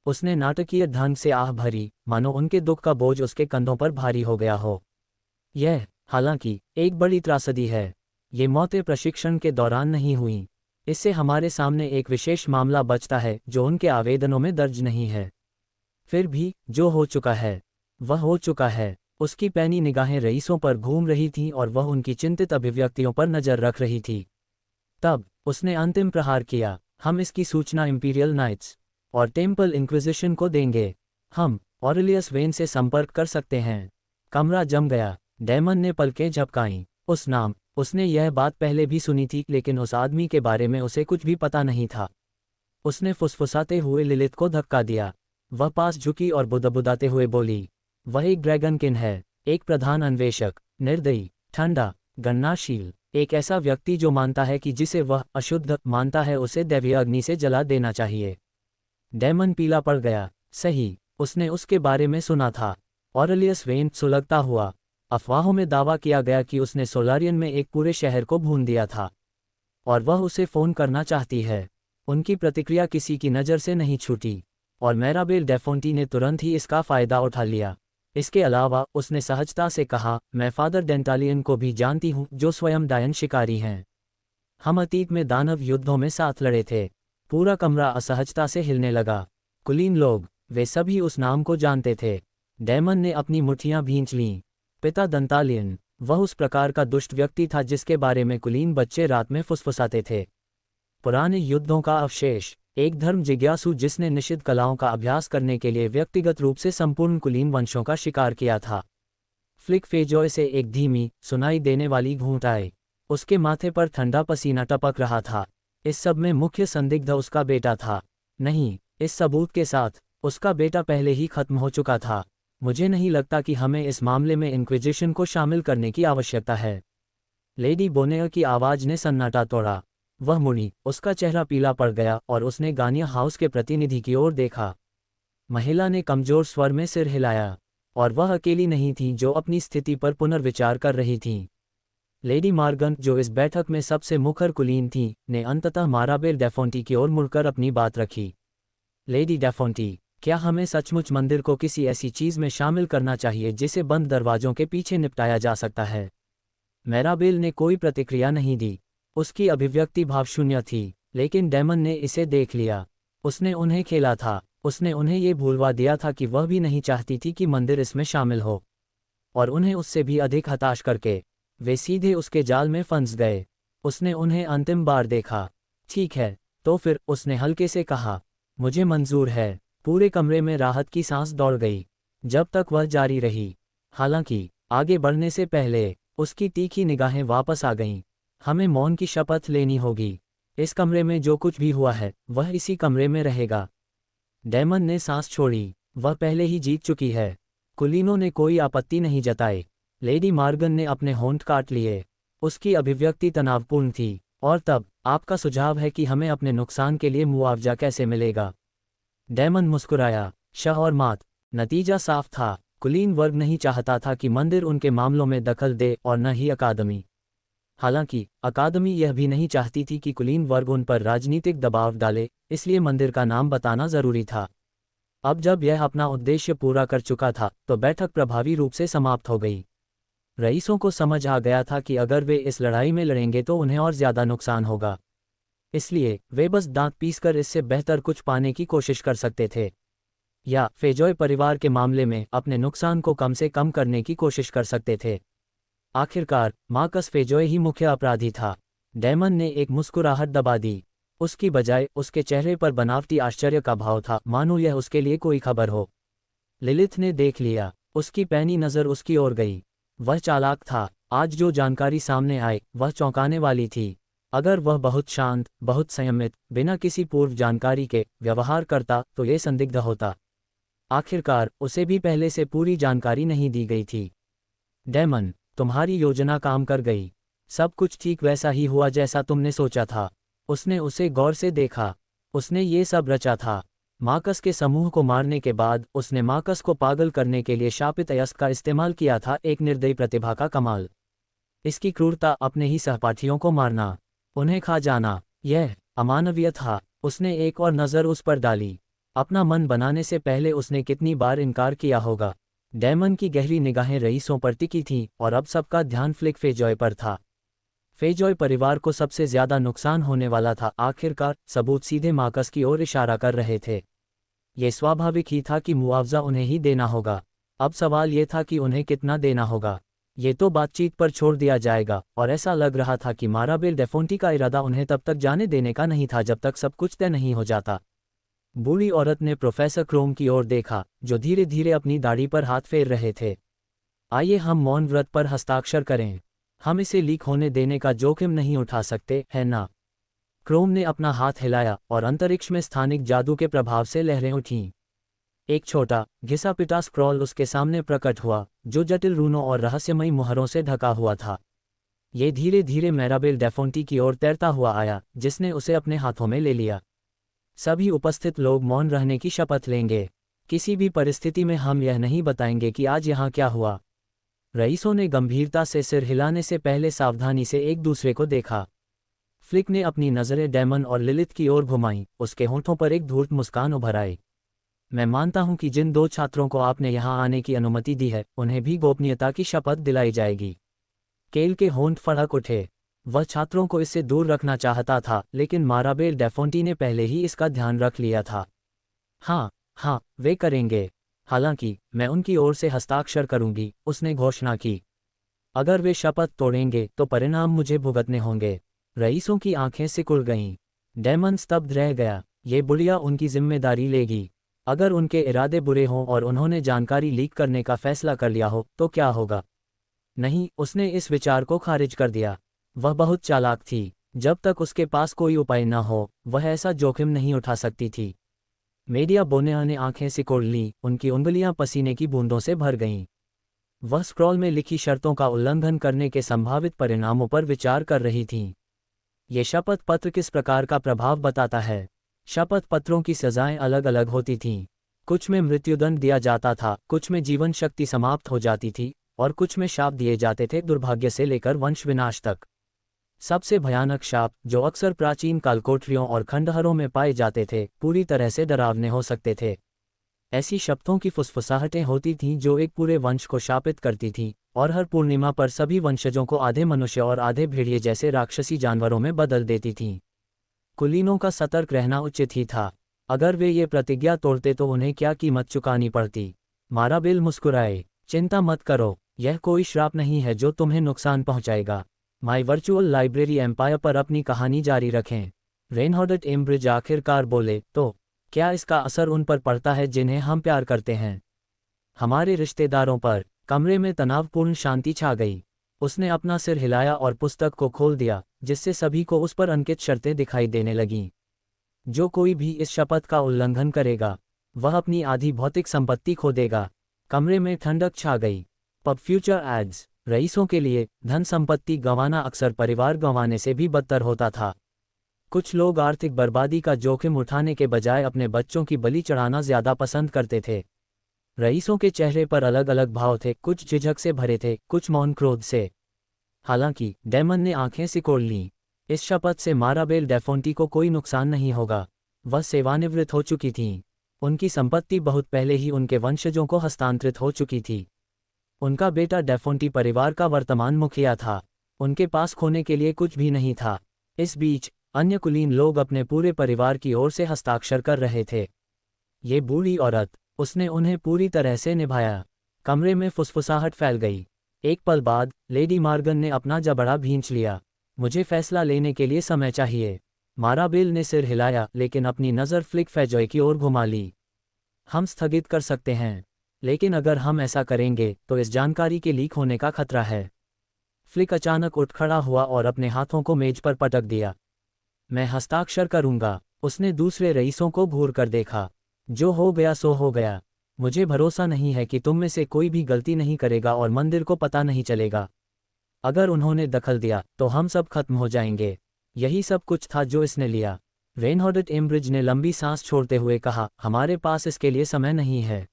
उसने नाटकीय ढंग से आह भरी, मानो उनके दुख का बोझ उसके कंधों पर भारी हो गया हो। यह, हालांकि, एक बड़ी त्रासदी है। ये मौतें प्रशिक्षण के दौरान नहीं हुईं। इससे हमारे सामने एक विशेष मामला बचता है जो उनके आवेदनों में दर्ज नहीं है। फिर भी जो हो चुका है वह हो चुका है। उसकी पैनी निगाहें रईसों पर घूम रही थीं और वह उनकी चिंतित अभिव्यक्तियों पर नजर रख रही थी। तब उसने अंतिम प्रहार किया। हम इसकी सूचना इंपीरियल नाइट्स और टेम्पल इंक्विजिशन को देंगे। हम ऑरेलियस वेन से संपर्क कर सकते हैं। कमरा जम गया। डेमन ने पलकें झपकाईं। उस नाम, उसने यह बात पहले भी सुनी थी, लेकिन उस आदमी के बारे में उसे कुछ भी पता नहीं था। उसने फुसफुसाते हुए लिलिथ को धक्का दिया। वह पास झुकी और बुदबुदाते हुए बोली, वह एक ड्रैगनकिन है, एक प्रधान अन्वेषक, निर्दयी, ठंडा, गणनाशील, एक ऐसा व्यक्ति जो मानता है कि जिसे वह अशुद्ध मानता है उसे दैवीय अग्नि से जला देना चाहिए। डेमन पीला पड़ गया। सही, उसने उसके बारे में सुना था। ऑरेलियस वेन सुलगता हुआ। अफवाहों में दावा किया गया कि उसने सोलारियन में एक पूरे शहर को भून दिया था और वह उसे फ़ोन करना चाहती है। उनकी प्रतिक्रिया किसी की नज़र से नहीं छूटी और मैराबेल डेफोंटी ने तुरंत ही इसका फ़ायदा उठा लिया। इसके अलावा उसने सहजता से कहा, मैं फादर डेंटालियन को भी जानती हूँ जो स्वयं डायन शिकारी हैं। हम अतीत में दानव युद्धों में साथ लड़े थे। पूरा कमरा असहजता से हिलने लगा। कुलीन लोग, वे सभी उस नाम को जानते थे। डेमन ने अपनी मुट्ठियां भींच लीं। पिता दंतालियन, वह उस प्रकार का दुष्ट व्यक्ति था जिसके बारे में कुलीन बच्चे रात में फुसफुसाते थे। पुराने युद्धों का अवशेष, एक धर्म जिज्ञासु जिसने निषिद्ध कलाओं का अभ्यास करने के लिए व्यक्तिगत रूप से संपूर्ण कुलीन वंशों का शिकार किया था। फ्लिक फेजॉय से एक धीमी, सुनाई देने वाली घूंट आई। उसके माथे पर ठंडा पसीना टपक रहा था। इस सब में मुख्य संदिग्ध उसका बेटा था। नहीं, इस सबूत के साथ उसका बेटा पहले ही खत्म हो चुका था। मुझे नहीं लगता कि हमें इस मामले में इंक्विजिशन को शामिल करने की आवश्यकता है। लेडी बोनेयर की आवाज़ ने सन्नाटा तोड़ा। वह मुड़ी, उसका चेहरा पीला पड़ गया और उसने गानिया हाउस के प्रतिनिधि की ओर देखा। महिला ने कमजोर स्वर में सिर हिलाया, और वह अकेली नहीं थी जो अपनी स्थिति पर पुनर्विचार कर रही थी। लेडी मार्गन, जो इस बैठक में सबसे मुखर कुलीन थी, ने अंततः माराबेल डेफोंटी की ओर मुड़कर अपनी बात रखी। लेडी डेफोंटी, क्या हमें सचमुच मंदिर को किसी ऐसी चीज़ में शामिल करना चाहिए जिसे बंद दरवाजों के पीछे निपटाया जा सकता है? मैराबेल ने कोई प्रतिक्रिया नहीं दी। उसकी अभिव्यक्ति भावशून्य थी, लेकिन डेमन ने इसे देख लिया। उसने उन्हें खेला था। उसने उन्हें ये भूलवा दिया था कि वह भी नहीं चाहती थी कि मंदिर इसमें शामिल हो, और उन्हें उससे भी अधिक हताश करके वे सीधे उसके जाल में फंस गए। उसने उन्हें अंतिम बार देखा। ठीक है, तो फिर, उसने हल्के से कहा, मुझे मंजूर है। पूरे कमरे में राहत की सांस दौड़ गई। जब तक वह जारी रही। हालांकि आगे बढ़ने से पहले उसकी तीखी निगाहें वापस आ गईं। हमें मौन की शपथ लेनी होगी। इस कमरे में जो कुछ भी हुआ है वह इसी कमरे में रहेगा। डेमन ने सांस छोड़ी। वह पहले ही जीत चुकी है। कुलीनों ने कोई आपत्ति नहीं जताई। लेडी मार्गन ने अपने होंठ काट लिए। उसकी अभिव्यक्ति तनावपूर्ण थी। और तब, आपका सुझाव है कि हमें अपने नुकसान के लिए मुआवजा कैसे मिलेगा? डेमन मुस्कुराया। शह और मात। नतीजा साफ था। कुलीन वर्ग नहीं चाहता था कि मंदिर उनके मामलों में दखल दे, और न ही अकादमी। हालांकि अकादमी यह भी नहीं चाहती थी कि कुलीन वर्ग उन पर राजनीतिक दबाव डाले, इसलिए मंदिर का नाम बताना जरूरी था। अब जब यह अपना उद्देश्य पूरा कर चुका था, तो बैठक प्रभावी रूप से समाप्त हो गई। रईसों को समझ आ गया था कि अगर वे इस लड़ाई में लड़ेंगे तो उन्हें और ज्यादा नुकसान होगा। इसलिए वे बस दांत पीसकर इससे बेहतर कुछ पाने की कोशिश कर सकते थे, या फेजॉय परिवार के मामले में अपने नुकसान को कम से कम करने की कोशिश कर सकते थे। आखिरकार मार्कस फेजॉय ही मुख्य अपराधी था। डेमन ने एक मुस्कुराहट दबा दी। उसकी बजाय उसके चेहरे पर बनावटी आश्चर्य का भाव था, मानो यह उसके लिए कोई खबर हो। लिलिथ ने देख लिया। उसकी पैनी नज़र उसकी ओर गई। वह चालाक था। आज जो जानकारी सामने आई वह चौंकाने वाली थी। अगर वह बहुत शांत, बहुत संयमित, बिना किसी पूर्व जानकारी के व्यवहार करता तो ये संदिग्ध होता। आखिरकार उसे भी पहले से पूरी जानकारी नहीं दी गई थी। डेमन, तुम्हारी योजना काम कर गई। सब कुछ ठीक वैसा ही हुआ जैसा तुमने सोचा था। उसने उसे गौर से देखा। उसने ये सब रचा था। मार्कस के समूह को मारने के बाद उसने मार्कस को पागल करने के लिए शापित अयस्क का इस्तेमाल किया था, एक निर्दयी प्रतिभा का कमाल। इसकी क्रूरता, अपने ही सहपाठियों को मारना, उन्हें खा जाना, यह अमानवीय था। उसने एक और नज़र उस पर डाली। अपना मन बनाने से पहले उसने कितनी बार इनकार किया होगा। डेमन की गहरी निगाहें रईसों पर टिकी थीं, और अब सबका ध्यान फ्लिक फेजॉय पर था। फेजॉय परिवार को सबसे ज्यादा नुकसान होने वाला था। आखिरकार सबूत सीधे मार्कस की ओर इशारा कर रहे थे। ये स्वाभाविक ही था कि मुआवजा उन्हें ही देना होगा। अब सवाल ये था कि उन्हें कितना देना होगा। ये तो बातचीत पर छोड़ दिया जाएगा, और ऐसा लग रहा था कि माराबेल डेफोंटी का इरादा उन्हें तब तक जाने देने का नहीं था जब तक सब कुछ तय नहीं हो जाता। बूढ़ी औरत ने प्रोफेसर क्रोम की ओर देखा, जो धीरे धीरे अपनी दाढ़ी पर हाथ फेर रहे थे। आइए हम मौन व्रत पर हस्ताक्षर करें। हम इसे लीक होने देने का जोखिम नहीं उठा सकते, है ना? क्रोम ने अपना हाथ हिलाया, और अंतरिक्ष में स्थानिक जादू के प्रभाव से लहरें उठीं। एक छोटा, घिसा पिटा स्क्रॉल उसके सामने प्रकट हुआ, जो जटिल रूनों और रहस्यमयी मुहरों से ढका हुआ था। ये धीरे धीरे मैराबेल डेफोंटी की ओर तैरता हुआ आया, जिसने उसे अपने हाथों में ले लिया। सभी उपस्थित लोग मौन रहने की शपथ लेंगे। किसी भी परिस्थिति में हम यह नहीं बताएंगे कि आज यहाँ क्या हुआ। रईसों ने गंभीरता से सिर हिलाने से पहले सावधानी से एक दूसरे को देखा। फ्लिक ने अपनी नज़रें डेमन और लिलिथ की ओर घुमाईं, उसके होंठों पर एक धूर्त मुस्कान उभर आई। मैं मानता हूं कि जिन 2 छात्रों को आपने यहां आने की अनुमति दी है, उन्हें भी गोपनीयता की शपथ दिलाई जाएगी। केल के होंठ फड़क उठे। वह छात्रों को इससे दूर रखना चाहता था, लेकिन माराबेल डेफोंटी ने पहले ही इसका ध्यान रख लिया था। हाँ हाँ, वे करेंगे। हालांकि मैं उनकी ओर से हस्ताक्षर करूंगी, उसने घोषणा की। अगर वे शपथ तोड़ेंगे तो परिणाम मुझे भुगतने होंगे। रईसों की आंखें सिकुड़ गईं। डेमन स्तब्ध रह गया। ये बुढ़िया उनकी जिम्मेदारी लेगी। अगर उनके इरादे बुरे हों और उन्होंने जानकारी लीक करने का फैसला कर लिया हो तो क्या होगा? नहीं, उसने इस विचार को खारिज कर दिया। वह बहुत चालाक थी। जब तक उसके पास कोई उपाय न हो, वह ऐसा जोखिम नहीं उठा सकती थी। मेडिया बोनेहा ने आंखें सिकोड़ लीं, उनकी उंगलियां पसीने की बूंदों से भर गईं। वह स्क्रॉल में लिखी शर्तों का उल्लंघन करने के संभावित परिणामों पर विचार कर रही थीं। ये शपथ पत्र किस प्रकार का प्रभाव बताता है? शपथ पत्रों की सजाएं अलग अलग होती थीं। कुछ में मृत्युदंड दिया जाता था, कुछ में जीवन शक्ति समाप्त हो जाती थी, और कुछ में शाप दिए जाते थे, दुर्भाग्य से लेकर वंश विनाश तक। सबसे भयानक शाप, जो अक्सर प्राचीन कालकोठरियों और खंडहरों में पाए जाते थे, पूरी तरह से डरावने हो सकते थे। ऐसी शब्दों की फुसफुसाहटें होती थीं जो एक पूरे वंश को शापित करती थीं, और हर पूर्णिमा पर सभी वंशजों को आधे मनुष्य और आधे भेड़िए जैसे राक्षसी जानवरों में बदल देती थीं। कुलीनों का सतर्क रहना उचित ही था। अगर वे ये प्रतिज्ञा तोड़ते तो उन्हें क्या कीमत चुकानी पड़ती? माराबेल मुस्कुराए। चिंता मत करो, यह कोई श्राप नहीं है जो तुम्हें नुकसान पहुंचाएगा। माई वर्चुअल लाइब्रेरी एम्पायर पर अपनी कहानी जारी रखें। रेनहॉर्डेट एम्ब्रिज आखिरकार बोले, तो क्या इसका असर उन पर पड़ता है जिन्हें हम प्यार करते हैं? हमारे रिश्तेदारों पर? कमरे में तनावपूर्ण शांति छा गई। उसने अपना सिर हिलाया और पुस्तक को खोल दिया, जिससे सभी को उस पर अंकित शर्तें दिखाई देने लगीं। जो कोई भी इस शपथ का उल्लंघन करेगा, वह अपनी आधी भौतिक संपत्ति खो देगा। कमरे में ठंडक छा गई। Pub future ads. रईसों के लिए धन संपत्ति गंवाना अक्सर परिवार गंवाने से भी बदतर होता था। कुछ लोग आर्थिक बर्बादी का जोखिम उठाने के बजाय अपने बच्चों की बलि चढ़ाना ज्यादा पसंद करते थे। रईसों के चेहरे पर अलग अलग भाव थे, कुछ झिझक से भरे थे, कुछ मौन क्रोध से। हालांकि डेमन ने आंखें सिकोड़ लीं। इस शपथ से माराबेल डेफोंटी को कोई नुकसान नहीं होगा। वह सेवानिवृत्त हो चुकी थीं। उनकी संपत्ति बहुत पहले ही उनके वंशजों को हस्तांतरित हो चुकी थी। उनका बेटा डेफोंटी परिवार का वर्तमान मुखिया था। उनके पास खोने के लिए कुछ भी नहीं था। इस बीच अन्य कुलीन लोग अपने पूरे परिवार की ओर से हस्ताक्षर कर रहे थे। ये बूढ़ी औरत, उसने उन्हें पूरी तरह से निभाया। कमरे में फुसफुसाहट फैल गई। एक पल बाद लेडी मार्गन ने अपना जबड़ा भींच लिया। मुझे फैसला लेने के लिए समय चाहिए। माराबेल ने सिर हिलाया, लेकिन अपनी नज़र फ्लिक फेजॉय की ओर घुमा ली। हम स्थगित कर सकते हैं, लेकिन अगर हम ऐसा करेंगे तो इस जानकारी के लीक होने का खतरा है। फ्लिक अचानक उठ खड़ा हुआ और अपने हाथों को मेज पर पटक दिया। मैं हस्ताक्षर करूंगा। उसने दूसरे रईसों को घूर कर देखा। जो हो गया सो हो गया। मुझे भरोसा नहीं है कि तुम में से कोई भी गलती नहीं करेगा और मंदिर को पता नहीं चलेगा। अगर उन्होंने दखल दिया तो हम सब खत्म हो जाएंगे। यही सब कुछ था जो इसने लिया। रेनहॉर्डेट एम्ब्रिज ने लंबी सांस छोड़ते हुए कहा, हमारे पास इसके लिए समय नहीं है।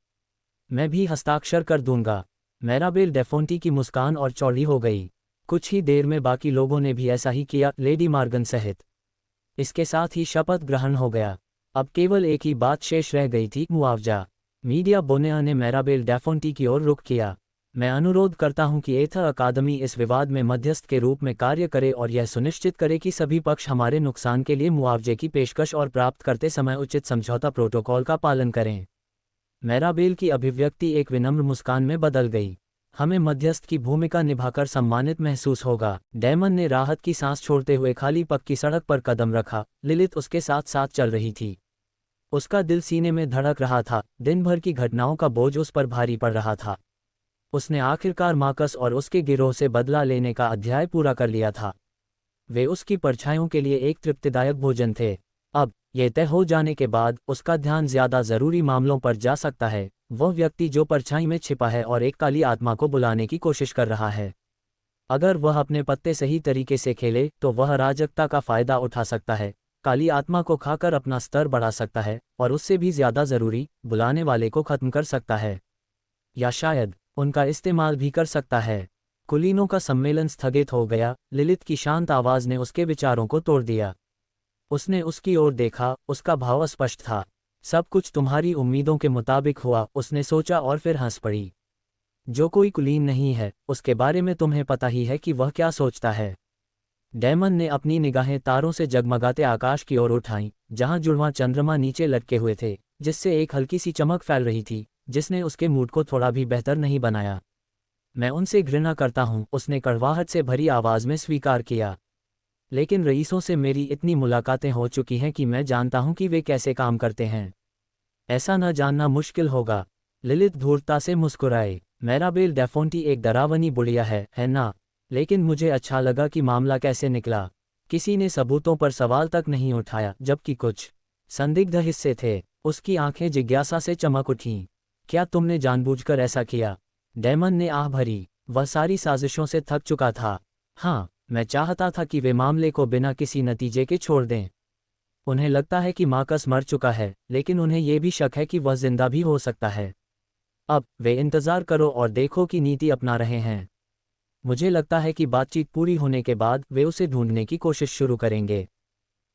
मैं भी हस्ताक्षर कर दूंगा। मैराबेल डेफोंटी की मुस्कान और चौड़ी हो गई। कुछ ही देर में बाकी लोगों ने भी ऐसा ही किया, लेडी मार्गन सहित। इसके साथ ही शपथ ग्रहण हो गया। अब केवल एक ही बात शेष रह गई थी, मुआवजा। मीडिया बोनेहा ने मैराबेल डेफोंटी की ओर रुख किया। मैं अनुरोध करता हूं कि एथर अकादमी इस विवाद में मध्यस्थ के रूप में कार्य करे और यह सुनिश्चित करे कि सभी पक्ष हमारे नुकसान के लिए मुआवजे की पेशकश और प्राप्त करते समय उचित समझौता प्रोटोकॉल का पालन करें। मैराबेल की अभिव्यक्ति एक विनम्र मुस्कान में बदल गई। हमें मध्यस्थ की भूमिका निभाकर सम्मानित महसूस होगा। डेमन ने राहत की सांस छोड़ते हुए खाली पक्की सड़क पर कदम रखा। लिलिथ उसके साथ साथ चल रही थी। उसका दिल सीने में धड़क रहा था। दिन भर की घटनाओं का बोझ उस पर भारी पड़ रहा था। उसने आखिरकार मार्कस और उसके गिरोह से बदला लेने का अध्याय पूरा कर लिया था। वे उसकी परछाइयों के लिए एक तृप्तिदायक भोजन थे। अब यह तय हो जाने के बाद उसका ध्यान ज्यादा जरूरी मामलों पर जा सकता है। वह व्यक्ति जो परछाई में छिपा है और एक काली आत्मा को बुलाने की कोशिश कर रहा है। अगर वह अपने पत्ते सही तरीके से खेले तो वह अराजकता का फायदा उठा सकता है, काली आत्मा को खाकर अपना स्तर बढ़ा सकता है और उससे भी ज्यादा जरूरी, बुलाने वाले को खत्म कर सकता है। या शायद उनका इस्तेमाल भी कर सकता है। कुलीनों का सम्मेलन स्थगित हो गया। लिलित की शांत आवाज ने उसके विचारों को तोड़ दिया। उसने उसकी ओर देखा, उसका भाव स्पष्ट था। सब कुछ तुम्हारी उम्मीदों के मुताबिक हुआ, उसने सोचा और फिर हंस पड़ी। जो कोई कुलीन नहीं है, उसके बारे में तुम्हें पता ही है कि वह क्या सोचता है। डैमन ने अपनी निगाहें तारों से जगमगाते आकाश की ओर उठाईं, जहां जुड़वां चंद्रमा नीचे लटके हुए थे, जिससे एक हल्की सी चमक फैल रही थी, जिसने उसके मूड को थोड़ा भी बेहतर नहीं बनाया। मैं उनसे घृणा करता हूं, उसने कड़वाहट से भरी आवाज में स्वीकार किया। लेकिन रईसों से मेरी इतनी मुलाकातें हो चुकी हैं कि मैं जानता हूं कि वे कैसे काम करते हैं। ऐसा न जानना मुश्किल होगा। लिलित धूर्तता से मुस्कुराए। मैराबेल डेफोंटी एक डरावनी बुढ़िया है ना? लेकिन मुझे अच्छा लगा कि मामला कैसे निकला। किसी ने सबूतों पर सवाल तक नहीं उठाया, जबकि कुछ संदिग्ध हिस्से थे। उसकी आंखें जिज्ञासा से चमक उठीं। क्या तुमने जानबूझकर ऐसा किया? डैमन ने आह भरी। वह सारी साजिशों से थक चुका था। हाँ, मैं चाहता था कि वे मामले को बिना किसी नतीजे के छोड़ दें। उन्हें लगता है कि मार्कस मर चुका है, लेकिन उन्हें यह भी शक है कि वह जिंदा भी हो सकता है। अब वे इंतजार करो और देखो कि नीति अपना रहे हैं। मुझे लगता है कि बातचीत पूरी होने के बाद वे उसे ढूंढने की कोशिश शुरू करेंगे।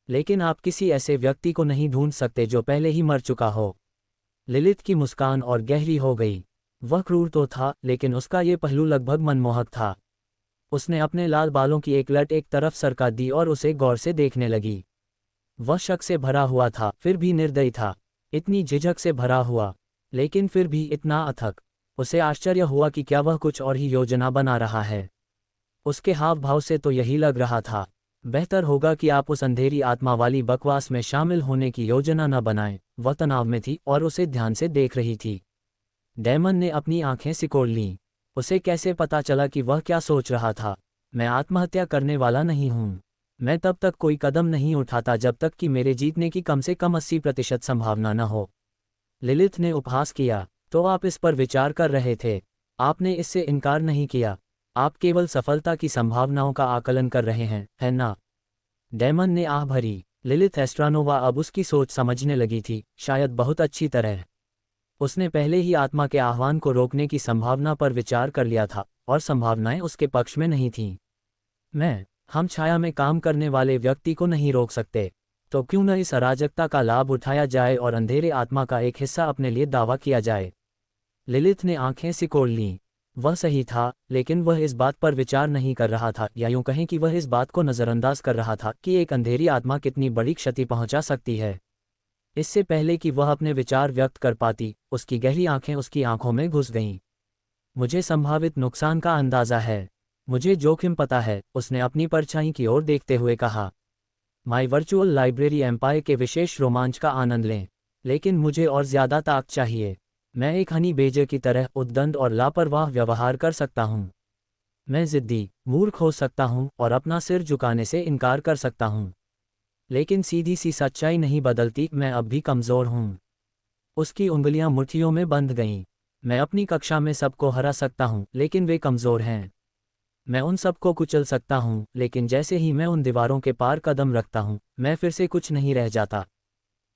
लेकिन आप किसी ऐसे व्यक्ति को नहीं ढूंढ सकते जो पहले ही मर चुका हो। लिलित की मुस्कान और गहरी हो गई। वह क्रूर तो था, लेकिन उसका ये पहलू लगभग मनमोहक था। उसने अपने लाल बालों की एक लट एक तरफ सरका दी और उसे गौर से देखने लगी। वह शक से भरा हुआ था, फिर भी निर्दयी था। इतनी झिझक से भरा हुआ, लेकिन फिर भी इतना अथक। उसे आश्चर्य हुआ कि क्या वह कुछ और ही योजना बना रहा है। उसके हाव भाव से तो यही लग रहा था। बेहतर होगा कि आप उस अंधेरी आत्मा वाली बकवास में शामिल होने की योजना न बनाएं। वह तनाव में थी और उसे ध्यान से देख रही थी। डैमन ने अपनी आंखें सिकोड़ लीं। उसे कैसे पता चला कि वह क्या सोच रहा था? मैं आत्महत्या करने वाला नहीं हूं। मैं तब तक कोई कदम नहीं उठाता जब तक कि मेरे जीतने की कम से कम 80% संभावना न हो। लिलिथ ने उपहास किया। तो आप इस पर विचार कर रहे थे? आपने इससे इनकार नहीं किया। आप केवल सफलता की संभावनाओं का आकलन कर रहे हैं, है ना? डैमन ने आह भरी। लिलिथ एस्ट्रानोवा अब उसकी सोच समझने लगी थी, शायद बहुत अच्छी तरह। उसने पहले ही आत्मा के आह्वान को रोकने की संभावना पर विचार कर लिया था, और संभावनाएं उसके पक्ष में नहीं थीं। हम छाया में काम करने वाले व्यक्ति को नहीं रोक सकते, तो क्यों न इस अराजकता का लाभ उठाया जाए और अंधेरे आत्मा का एक हिस्सा अपने लिए दावा किया जाए। लिलिथ ने आंखें सिकोड़ लीं। वह सही था, लेकिन वह इस बात पर विचार नहीं कर रहा था, या यूं कहें कि वह इस बात को नज़रअंदाज कर रहा था कि एक अंधेरी आत्मा कितनी बड़ी क्षति पहुंचा सकती है। इससे पहले कि वह अपने विचार व्यक्त कर पाती, उसकी गहरी आंखें उसकी आंखों में घुस गईं। मुझे संभावित नुकसान का अंदाजा है। मुझे जोखिम पता है, उसने अपनी परछाई की ओर देखते हुए कहा। माई वर्चुअल लाइब्रेरी एम्पायर के विशेष रोमांच का आनंद लें, लेकिन मुझे और ज़्यादा ताकत चाहिए। मैं एक हनी बेजे की तरह उद्दंड और लापरवाह व्यवहार कर सकता हूँ। मैं जिद्दी, मूर्ख हो सकता हूँ और अपना सिर झुकाने से इनकार कर सकता हूँ। लेकिन सीधी सी सच्चाई नहीं बदलती, मैं अब भी कमज़ोर हूँ। उसकी उंगलियां मुट्ठियों में बंध गईं। मैं अपनी कक्षा में सबको हरा सकता हूँ, लेकिन वे कमज़ोर हैं। मैं उन सबको कुचल सकता हूँ, लेकिन जैसे ही मैं उन दीवारों के पार कदम रखता हूँ, मैं फिर से कुछ नहीं रह जाता।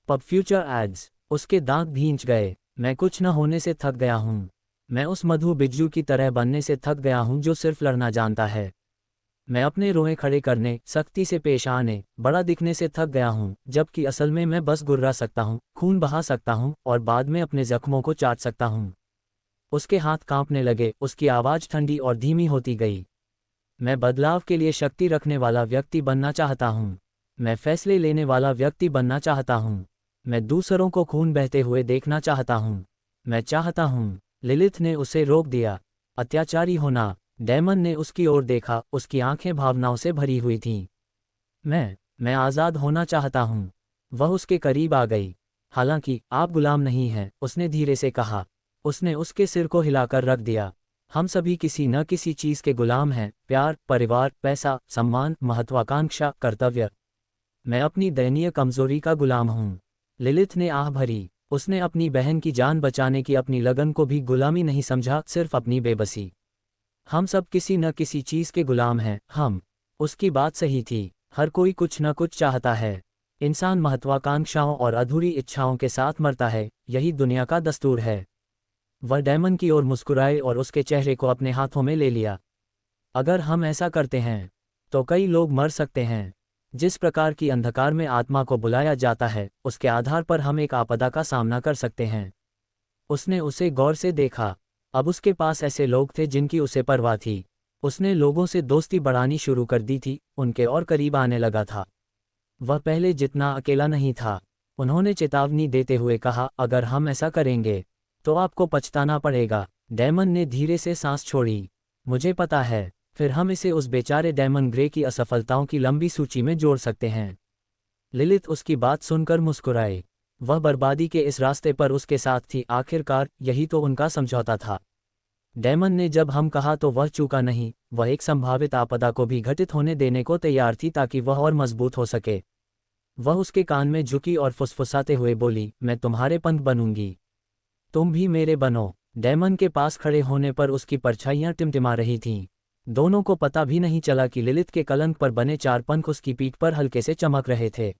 Pub future ads. उसके दांत भींच गए। मैं कुछ न होने से थक गया हूँ। मैं उस मधु बिज्जू की तरह बनने से थक गया हूँ जो सिर्फ लड़ना जानता है। मैं अपने रोए खड़े करने, सख्ती से पेश आने, बड़ा दिखने से थक गया हूँ, जबकि असल में मैं बस गुर्रा सकता हूँ, खून बहा सकता हूँ और बाद में अपने जख्मों को चाट सकता हूँ। उसके हाथ कांपने लगे, उसकी आवाज़ ठंडी और धीमी होती गई। मैं बदलाव के लिए शक्ति रखने वाला व्यक्ति बनना चाहता हूँ। मैं फैसले लेने वाला व्यक्ति बनना चाहता हूँ। मैं दूसरों को खून बहते हुए देखना चाहता हूँ। मैं चाहता हूँ। लिलिथ ने उसे रोक दिया। अत्याचारी होना। डैमन ने उसकी ओर देखा, उसकी आंखें भावनाओं से भरी हुई थीं। मैं आज़ाद होना चाहता हूँ। वह उसके करीब आ गई। हालांकि आप गुलाम नहीं हैं, उसने धीरे से कहा। उसने उसके सिर को हिलाकर रख दिया। हम सभी किसी न किसी चीज़ के गुलाम हैं, प्यार, परिवार, पैसा, सम्मान, महत्वाकांक्षा, कर्तव्य। मैं अपनी दयनीय कमजोरी का गुलाम हूँ। लिलिथ ने आह भरी। उसने अपनी बहन की जान बचाने की अपनी लगन को भी गुलामी नहीं समझा, सिर्फ अपनी बेबसी। हम सब किसी न किसी चीज़ के गुलाम हैं, हम। उसकी बात सही थी। हर कोई कुछ न कुछ चाहता है। इंसान महत्वाकांक्षाओं और अधूरी इच्छाओं के साथ मरता है, यही दुनिया का दस्तूर है। वह डेमन की ओर मुस्कुराए और उसके चेहरे को अपने हाथों में ले लिया। अगर हम ऐसा करते हैं तो कई लोग मर सकते हैं। जिस प्रकार की अंधकार में आत्मा को बुलाया जाता है उसके आधार पर हम एक आपदा का सामना कर सकते हैं। उसने उसे गौर से देखा। अब उसके पास ऐसे लोग थे जिनकी उसे परवाह थी। उसने लोगों से दोस्ती बढ़ानी शुरू कर दी थी, उनके और करीब आने लगा था। वह पहले जितना अकेला नहीं था। उन्होंने चेतावनी देते हुए कहा, अगर हम ऐसा करेंगे तो आपको पछताना पड़ेगा। डेमन ने धीरे से सांस छोड़ी। मुझे पता है, फिर हम इसे उस बेचारे डेमन ग्रे की असफलताओं की लंबी सूची में जोड़ सकते हैं। लिलिथ उसकी बात सुनकर मुस्कुराए। वह बर्बादी के इस रास्ते पर उसके साथ थी। आखिरकार यही तो उनका समझौता था। डेमन ने जब हम कहा तो वह चूका नहीं। वह एक संभावित आपदा को भी घटित होने देने को तैयार थी ताकि वह और मजबूत हो सके। वह उसके कान में झुकी और फुसफुसाते हुए बोली, मैं तुम्हारे पंथ बनूंगी, तुम भी मेरे बनो। डेमन के पास खड़े होने पर उसकी परछाइयां टिमटिमा रही थीं। दोनों को पता भी नहीं चला कि लिलिथ के कलंक पर बने 4 पंख उसकी पीठ पर हल्के से चमक रहे थे।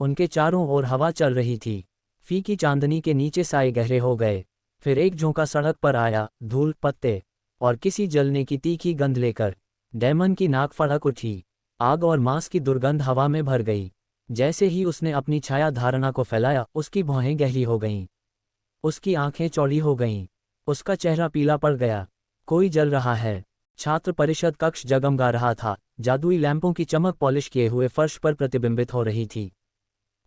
उनके चारों ओर हवा चल रही थी। फीकी चांदनी के नीचे साए गहरे हो गए। फिर एक झोंका सड़क पर आया, धूल, पत्ते और किसी जलने की तीखी गंध लेकर। डेमन की नाक फड़क उठी। आग और मांस की दुर्गंध हवा में भर गई। जैसे ही उसने अपनी छाया धारणा को फैलाया, उसकी भौहें गहरी हो गईं। उसकी आंखें चौड़ी हो गईं। उसका चेहरा पीला पड़ गया। कोई जल रहा है। छात्र परिषद कक्ष जगमगा रहा था। जादुई लैंपों की चमक पॉलिश किए हुए फर्श पर प्रतिबिंबित हो रही थी।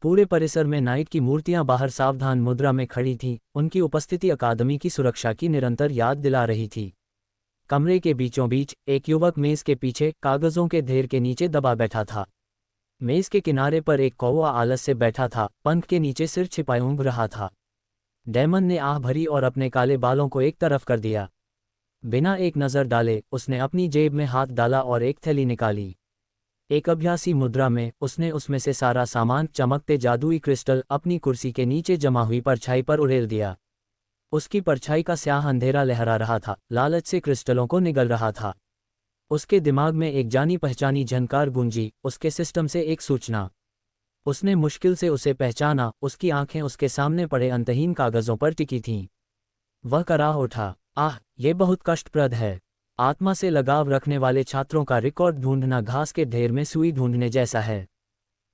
पूरे परिसर में नाइट की मूर्तियां बाहर सावधान मुद्रा में खड़ी थीं। उनकी उपस्थिति अकादमी की सुरक्षा की निरंतर याद दिला रही थी। कमरे के बीचों बीच एक युवक मेज के पीछे कागजों के ढेर के नीचे दबा बैठा था। मेज के किनारे पर एक कौवा आलस से बैठा था, पंख के नीचे सिर छिपाए ऊँघ रहा था। डेमन ने आह भरी और अपने काले बालों को एक तरफ कर दिया। बिना एक नज़र डाले उसने अपनी जेब में हाथ डाला और एक थैली निकाली। एक अभ्यासी मुद्रा में उसने उसमें से सारा सामान, चमकते जादुई क्रिस्टल, अपनी कुर्सी के नीचे जमा हुई परछाई पर उड़ेल दिया। उसकी परछाई का स्याह अंधेरा लहरा रहा था, लालच से क्रिस्टलों को निगल रहा था। उसके दिमाग में एक जानी पहचानी झनकार गूंजी, उसके सिस्टम से एक सूचना। उसने मुश्किल से उसे पहचाना। उसकी आंखें उसके सामने पड़े अंतहीन कागजों पर टिकी थीं। वह कराह उठा, आह, ये बहुत कष्टप्रद है। आत्मा से लगाव रखने वाले छात्रों का रिकॉर्ड ढूंढना घास के ढेर में सुई ढूंढने जैसा है।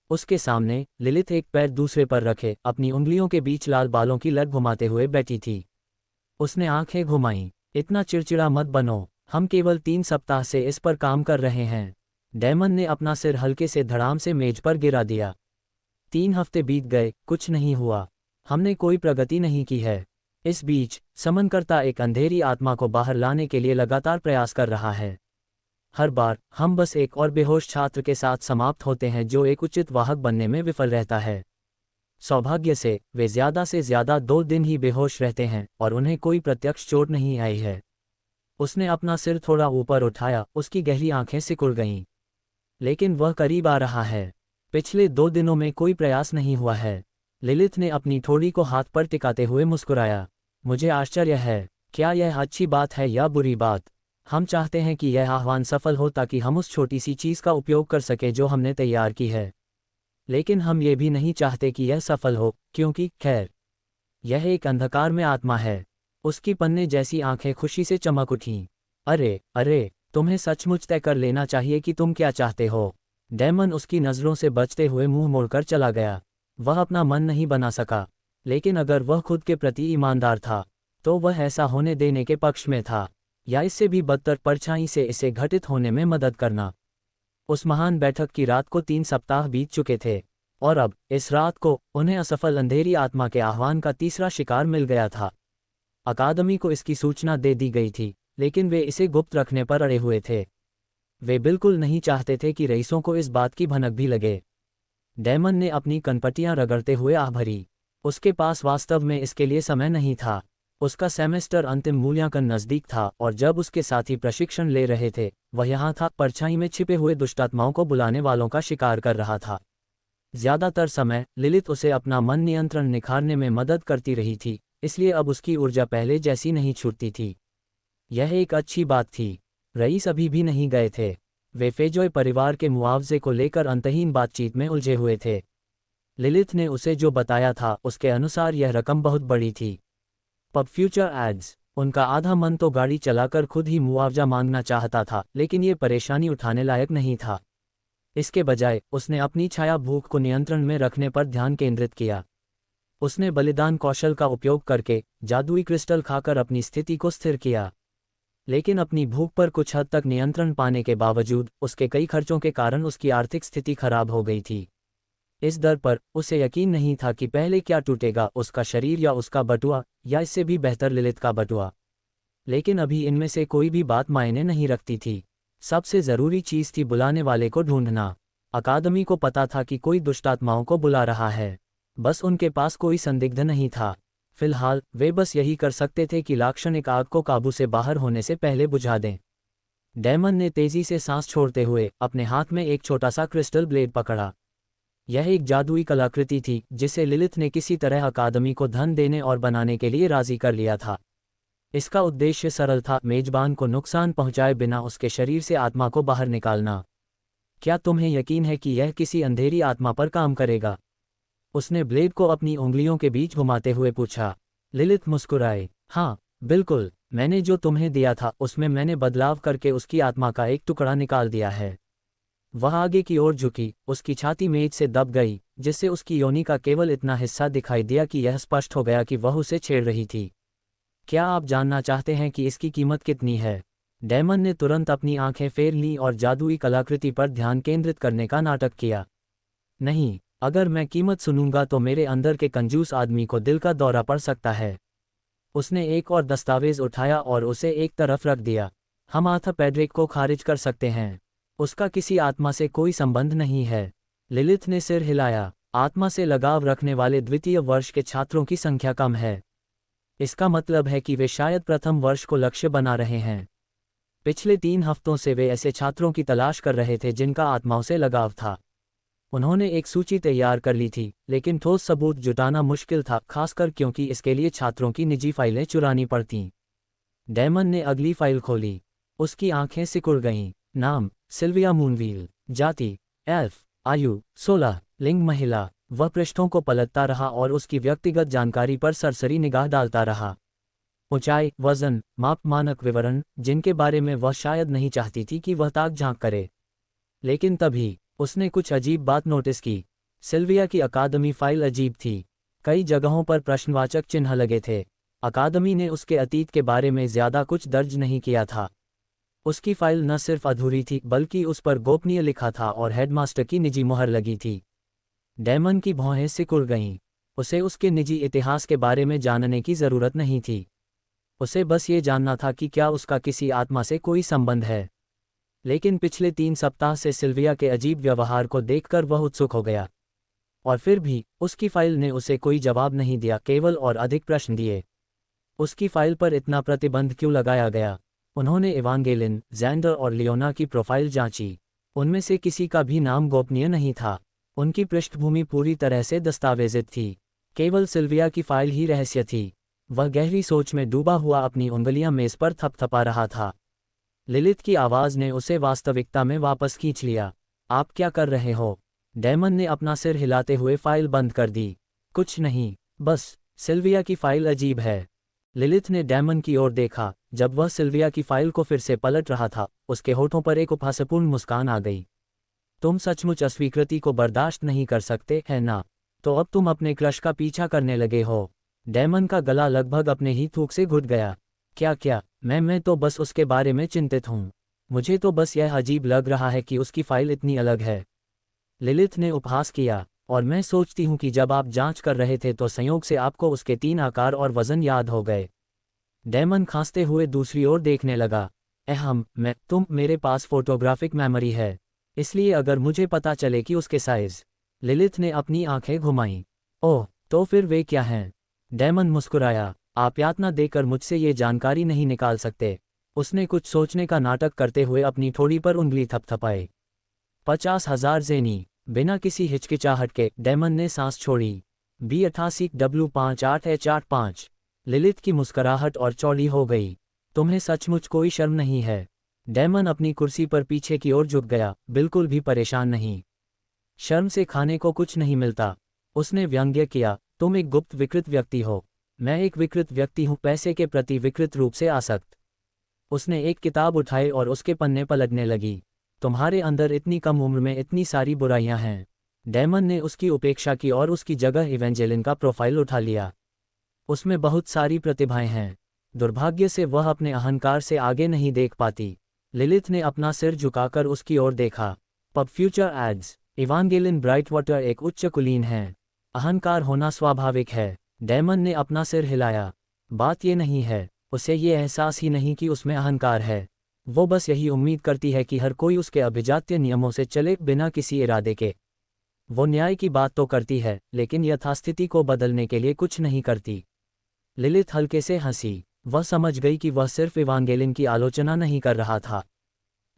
उसके सामने लिलिथ एक पैर दूसरे पर रखे, अपनी उंगलियों के बीच लाल बालों की लट घुमाते हुए बैठी थी। उसने आंखें घुमाईं। इतना चिड़चिड़ा मत बनो, हम केवल 3 सप्ताह से इस पर काम कर रहे हैं। डेमन ने अपना सिर हल्के से धड़ाम से मेज पर गिरा दिया। 3 हफ्ते बीत गए, कुछ नहीं हुआ। हमने कोई प्रगति नहीं की है। इस बीच समनकर्ता एक अंधेरी आत्मा को बाहर लाने के लिए लगातार प्रयास कर रहा है। हर बार हम बस एक और बेहोश छात्र के साथ समाप्त होते हैं जो एक उचित वाहक बनने में विफल रहता है। सौभाग्य से वे ज़्यादा से ज़्यादा 2 दिन ही बेहोश रहते हैं और उन्हें कोई प्रत्यक्ष चोट नहीं आई है। उसने अपना सिर थोड़ा ऊपर उठाया, उसकी गहरी आंखें सिकुड़ गईं। लेकिन वह करीब आ रहा है। पिछले 2 दिनों में कोई प्रयास नहीं हुआ है। लिलिथ ने अपनी ठोड़ी को हाथ पर टिकाते हुए मुस्कुराया। मुझे आश्चर्य है, क्या यह अच्छी बात है या बुरी बात? हम चाहते हैं कि यह आह्वान सफल हो ताकि हम उस छोटी सी चीज़ का उपयोग कर सकें जो हमने तैयार की है। लेकिन हम ये भी नहीं चाहते कि यह सफल हो, क्योंकि खैर, यह एक अंधकार में आत्मा है। उसकी पन्ने जैसी आंखें खुशी से चमक उठीं। अरे अरे, तुम्हें सचमुच तय कर लेना चाहिए कि तुम क्या चाहते हो। डेमन उसकी नज़रों से बचते हुए मुंह मोड़कर चला गया। वह अपना मन नहीं बना सका, लेकिन अगर वह खुद के प्रति ईमानदार था तो वह ऐसा होने देने के पक्ष में था, या इससे भी बदतर परछाई से इसे घटित होने में मदद करना। उस महान बैठक की रात को 3 सप्ताह बीत चुके थे और अब इस रात को उन्हें असफल अंधेरी आत्मा के आह्वान का तीसरा शिकार मिल गया था। अकादमी को इसकी सूचना दे दी गई थी, लेकिन वे इसे गुप्त रखने पर अड़े हुए थे। वे बिल्कुल नहीं चाहते थे कि रईसों को इस बात की भनक भी लगे। डेमन ने अपनी कनपटियां रगड़ते हुए आह भरी। उसके पास वास्तव में इसके लिए समय नहीं था। उसका सेमेस्टर अंतिम मूल्यांकन नज़दीक था और जब उसके साथी प्रशिक्षण ले रहे थे, वह यहाँ था, परछाई में छिपे हुए दुष्टात्माओं को बुलाने वालों का शिकार कर रहा था। ज़्यादातर समय लिलिथ उसे अपना मन नियंत्रण निखारने में मदद करती रही थी, इसलिए अब उसकी ऊर्जा पहले जैसी नहीं छूटती थी। यह एक अच्छी बात थी। रईस अभी भी नहीं गए थे। वे फेजोय परिवार के मुआवजे को लेकर अंतहीन बातचीत में उलझे हुए थे। लिलिथ ने उसे जो बताया था उसके अनुसार यह रकम बहुत बड़ी थी। Pub future ads. उनका आधा मन तो गाड़ी चलाकर खुद ही मुआवजा मांगना चाहता था, लेकिन ये परेशानी उठाने लायक नहीं था। इसके बजाय उसने अपनी छाया भूख को नियंत्रण में रखने पर ध्यान केंद्रित किया। उसने बलिदान कौशल का उपयोग करके जादुई क्रिस्टल खाकर अपनी स्थिति को स्थिर किया। लेकिन अपनी भूख पर कुछ हद तक नियंत्रण पाने के बावजूद उसके कई खर्चों के कारण उसकी आर्थिक स्थिति खराब हो गई थी। इस दर पर उसे यकीन नहीं था कि पहले क्या टूटेगा, उसका शरीर या उसका बटुआ, या इससे भी बेहतर लिलित का बटुआ। लेकिन अभी इनमें से कोई भी बात मायने नहीं रखती थी। सबसे ज़रूरी चीज़ थी बुलाने वाले को ढूंढना। अकादमी को पता था कि कोई दुष्टात्माओं को बुला रहा है, बस उनके पास कोई संदिग्ध नहीं था। फिलहाल वे बस यही कर सकते थे कि लाक्षणिक आग को काबू से बाहर होने से पहले बुझा दें। डेमन ने तेजी से सांस छोड़ते हुए अपने हाथ में एक छोटा सा क्रिस्टल ब्लेड पकड़ा। यह एक जादुई कलाकृति थी जिसे लिलिथ ने किसी तरह अकादमी को धन देने और बनाने के लिए राजी कर लिया था। इसका उद्देश्य सरल था, मेजबान को नुकसान पहुंचाए बिना उसके शरीर से आत्मा को बाहर निकालना। क्या तुम्हें यकीन है कि यह किसी अंधेरी आत्मा पर काम करेगा? उसने ब्लेड को अपनी उंगलियों के बीच घुमाते हुए पूछा। लिलिथ मुस्कुराए। हाँ बिल्कुल, मैंने जो तुम्हें दिया था उसमें मैंने बदलाव करके उसकी आत्मा का एक टुकड़ा निकाल दिया है। वह आगे की ओर झुकी, उसकी छाती मेज से दब गई, जिससे उसकी योनि का केवल इतना हिस्सा दिखाई दिया कि यह स्पष्ट हो गया कि वह उसे छेड़ रही थी। क्या आप जानना चाहते हैं कि इसकी कीमत कितनी है? डेमन ने तुरंत अपनी आंखें फेर लीं और जादुई कलाकृति पर ध्यान केंद्रित करने का नाटक किया। नहीं, अगर मैं कीमत सुनूंगा तो मेरे अंदर के कंजूस आदमी को दिल का दौरा पड़ सकता है। उसने एक और दस्तावेज उठाया और उसे एक तरफ रख दिया। हम आर्थर पेड्रिक को खारिज कर सकते हैं, उसका किसी आत्मा से कोई संबंध नहीं है। लिलिथ ने सिर हिलाया। आत्मा से लगाव रखने वाले द्वितीय वर्ष के छात्रों की संख्या कम है। इसका मतलब है कि वे शायद प्रथम वर्ष को लक्ष्य बना रहे हैं। पिछले 3 हफ्तों से वे ऐसे छात्रों की तलाश कर रहे थे जिनका आत्माओं से लगाव था। उन्होंने एक सूची तैयार कर ली थी, लेकिन ठोस सबूत जुटाना मुश्किल था, खासकर क्योंकि इसके लिए छात्रों की निजी फाइलें चुरानी पड़तीं। डेमन ने अगली फाइल खोली। उसकी आंखें सिकुड़ गईं। नाम सिल्विया मूनवील, जाति एल्फ, आयु 16, लिंग महिला। वह पृष्ठों को पलटता रहा और उसकी व्यक्तिगत जानकारी पर सरसरी निगाह डालता रहा। ऊंचाई, वजन, माप, मानक विवरण जिनके बारे में वह शायद नहीं चाहती थी कि वह ताक झांक करे। लेकिन तभी उसने कुछ अजीब बात नोटिस की। सिल्विया की अकादमी फाइल अजीब थी। कई जगहों पर प्रश्नवाचक चिन्ह लगे थे। अकादमी ने उसके अतीत के बारे में ज्यादा कुछ दर्ज नहीं किया था। उसकी फाइल न सिर्फ अधूरी थी बल्कि उस पर गोपनीय लिखा था और हेडमास्टर की निजी मुहर लगी थी। डेमन की भौहें सिकुड़ गईं। उसे उसके निजी इतिहास के बारे में जानने की जरूरत नहीं थी। उसे बस ये जानना था कि क्या उसका किसी आत्मा से कोई संबंध है। लेकिन पिछले 3 सप्ताह से सिल्विया के अजीब व्यवहार को देखकर वह उत्सुक हो गया। और फिर भी उसकी फाइल ने उसे कोई जवाब नहीं दिया, केवल और अधिक प्रश्न दिए। उसकी फाइल पर इतना प्रतिबंध क्यों लगाया गया? उन्होंने इवांगेलिन, जैंडर और लियोना की प्रोफाइल जांची। उनमें से किसी का भी नाम गोपनीय नहीं था। उनकी पृष्ठभूमि पूरी तरह से दस्तावेजित थी। केवल सिल्विया की फाइल ही रहस्य थी। वह गहरी सोच में डूबा हुआ अपनी उंगलियां मेज पर थपथपा रहा था। लिलिथ की आवाज़ ने उसे वास्तविकता में वापस खींच लिया। आप क्या कर रहे हो? डेमन ने अपना सिर हिलाते हुए फाइल बंद कर दी। कुछ नहीं, बस सिल्विया की फाइल अजीब है। लिलिथ ने डेमन की ओर देखा। जब वह सिल्विया की फाइल को फिर से पलट रहा था, उसके होठों पर एक उपहासपूर्ण मुस्कान आ गई। तुम सचमुच अस्वीकृति को बर्दाश्त नहीं कर सकते, है ना? तो अब तुम अपने क्रश का पीछा करने लगे हो। डेमन का गला लगभग अपने ही थूक से घुट गया। क्या? मैं तो बस उसके बारे में चिंतित हूँ। मुझे तो बस यह अजीब लग रहा है कि उसकी फाइल इतनी अलग है। लिलिथ ने उपहास किया। और मैं सोचती हूँ कि जब आप जांच कर रहे थे तो संयोग से आपको उसके 3 आकार और वजन याद हो गए। डेमन खांसते हुए दूसरी ओर देखने लगा। मेरे पास फोटोग्राफिक मेमोरी है, इसलिए अगर मुझे पता चले कि उसके साइज। लिलिथ ने अपनी आंखें घुमाईं। ओह, तो फिर वे क्या हैं? डेमन मुस्कुराया। आप यातना देकर मुझसे ये जानकारी नहीं निकाल सकते। उसने कुछ सोचने का नाटक करते हुए अपनी ठोड़ी पर उंगली थपथपाई। 50,000 ज़ेनी। बिना किसी हिचकिचाहट के डेमन ने सांस छोड़ी। B88W58H85। लिलिथ की मुस्कुराहट और चौड़ी हो गई। तुम्हें सचमुच कोई शर्म नहीं है? डेमन अपनी कुर्सी पर पीछे की ओर झुक गया, बिल्कुल भी परेशान नहीं। शर्म से खाने को कुछ नहीं मिलता, उसने व्यंग्य किया। तुम एक गुप्त विकृत व्यक्ति हो। मैं एक विकृत व्यक्ति हूँ, पैसे के प्रति विकृत रूप से आसक्त। उसने एक किताब उठाई और उसके पन्ने पलटने लगी। तुम्हारे अंदर इतनी कम उम्र में इतनी सारी बुराइयां हैं। डैमन ने उसकी उपेक्षा की और उसकी जगह इवेंजेलिन का प्रोफाइल उठा लिया। उसमें बहुत सारी प्रतिभाएं हैं, दुर्भाग्य से वह अपने अहंकार से आगे नहीं देख पाती। लिलिथ ने अपना सिर झुकाकर उसकी ओर देखा। पब फ्यूचर एड्स, इवांजेलिन ब्राइटवाटर एक उच्च कुलीन है। अहंकार होना स्वाभाविक है। डैमन ने अपना सिर हिलाया। बात ये नहीं है, उसे ये एहसास ही नहीं कि उसमें अहंकार है। वो बस यही उम्मीद करती है कि हर कोई उसके अभिजात्य नियमों से चले बिना किसी इरादे के। वो न्याय की बात तो करती है, लेकिन यथास्थिति को बदलने के लिए कुछ नहीं करती। लिलिथ हल्के से हंसी। वह समझ गई कि वह सिर्फ इवांजेलिन की आलोचना नहीं कर रहा था,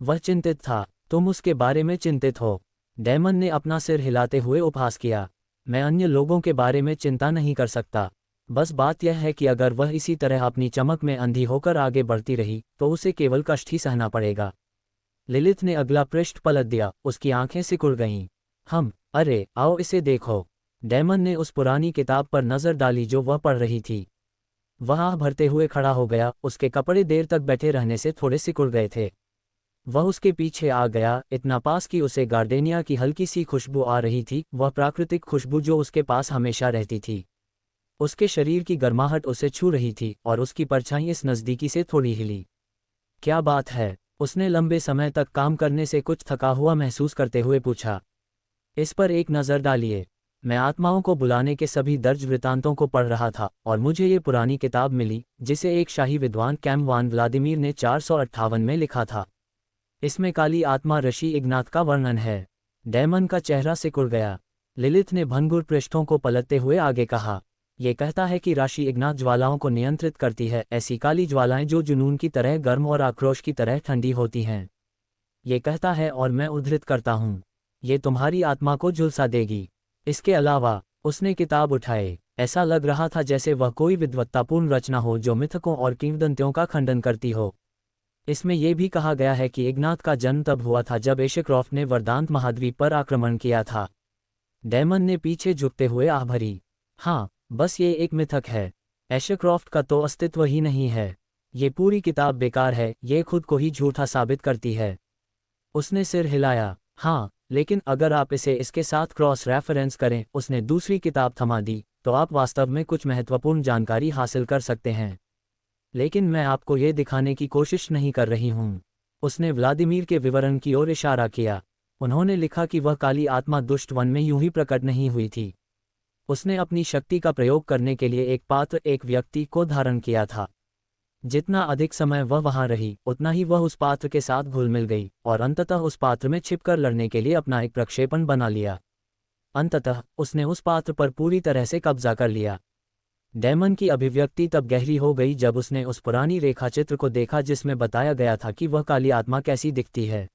वह चिंतित था। तुम उसके बारे में चिंतित हो? डैमन ने अपना सिर हिलाते हुए उपहास किया। मैं अन्य लोगों के बारे में चिंता नहीं कर सकता। बस बात यह है कि अगर वह इसी तरह अपनी चमक में अंधी होकर आगे बढ़ती रही तो उसे केवल कष्ट ही सहना पड़ेगा। लिलिथ ने अगला पृष्ठ पलट दिया, उसकी आंखें सिकुड़ गईं। अरे आओ इसे देखो। डैमन ने उस पुरानी किताब पर नजर डाली जो वह पढ़ रही थी। वह आह भरते हुए खड़ा हो गया, उसके कपड़े देर तक बैठे रहने से थोड़े सिकुड़ गए थे। वह उसके पीछे आ गया, इतना पास कि उसे गार्डेनिया की हल्की सी खुशबू आ रही थी, वह प्राकृतिक खुशबू जो उसके पास हमेशा रहती थी। उसके शरीर की गर्माहट उसे छू रही थी और उसकी परछाई इस नज़दीकी से थोड़ी हिली। क्या बात है? उसने लंबे समय तक काम करने से कुछ थका हुआ महसूस करते हुए पूछा। इस पर एक नज़र डालिए। मैं आत्माओं को बुलाने के सभी दर्ज वृतांतों को पढ़ रहा था और मुझे ये पुरानी किताब मिली जिसे एक शाही विद्वान कैम वान व्लादिमीर ने 458 में लिखा था। इसमें काली आत्मा ऋषि इग्नात का वर्णन है। डैमन का चेहरा सिकुड़ गया। लिलिथ ने भंगुर पृष्ठों को पलटते हुए आगे कहा, यह कहता है कि ऋषि इग्नात ज्वालाओं को नियंत्रित करती है, ऐसी काली ज्वालाएं जो जुनून की तरह गर्म और आक्रोश की तरह ठंडी होती हैं। ये कहता है, और मैं उद्धृत करता हूँ, ये तुम्हारी आत्मा को झुलसा देगी। इसके अलावा उसने किताब उठाए। ऐसा लग रहा था जैसे वह कोई विद्वत्तापूर्ण रचना हो जो मिथकों और किंवदंतियों का खंडन करती हो। इसमें यह भी कहा गया है कि इग्नात का जन्म तब हुआ था जब एशक्रॉफ्ट ने वर्दांत महाद्वीप पर आक्रमण किया था। डैमन ने पीछे झुकते हुए आह भरी। हाँ, बस ये एक मिथक है। एशक्रॉफ्ट का तो अस्तित्व ही नहीं है। ये पूरी किताब बेकार है, ये खुद को ही झूठा साबित करती है। उसने सिर हिलाया। हाँ, लेकिन अगर आप इसे इसके साथ क्रॉस रेफरेंस करें, उसने दूसरी किताब थमा दी, तो आप वास्तव में कुछ महत्वपूर्ण जानकारी हासिल कर सकते हैं। लेकिन मैं आपको ये दिखाने की कोशिश नहीं कर रही हूँ। उसने व्लादिमीर के विवरण की ओर इशारा किया। उन्होंने लिखा कि वह काली आत्मा दुष्ट वन में यूं ही प्रकट नहीं हुई थी। उसने अपनी शक्ति का प्रयोग करने के लिए एक पात्र, एक व्यक्ति को धारण किया था। जितना अधिक समय वह वहां रही, उतना ही वह उस पात्र के साथ घुल मिल गई और अंततः उस पात्र में छिपकर लड़ने के लिए अपना एक प्रक्षेपण बना लिया। अंततः उसने उस पात्र पर पूरी तरह से कब्जा कर लिया। डैमन की अभिव्यक्ति तब गहरी हो गई जब उसने उस पुरानी रेखाचित्र को देखा जिसमें बताया गया था कि वह काली आत्मा कैसी दिखती है।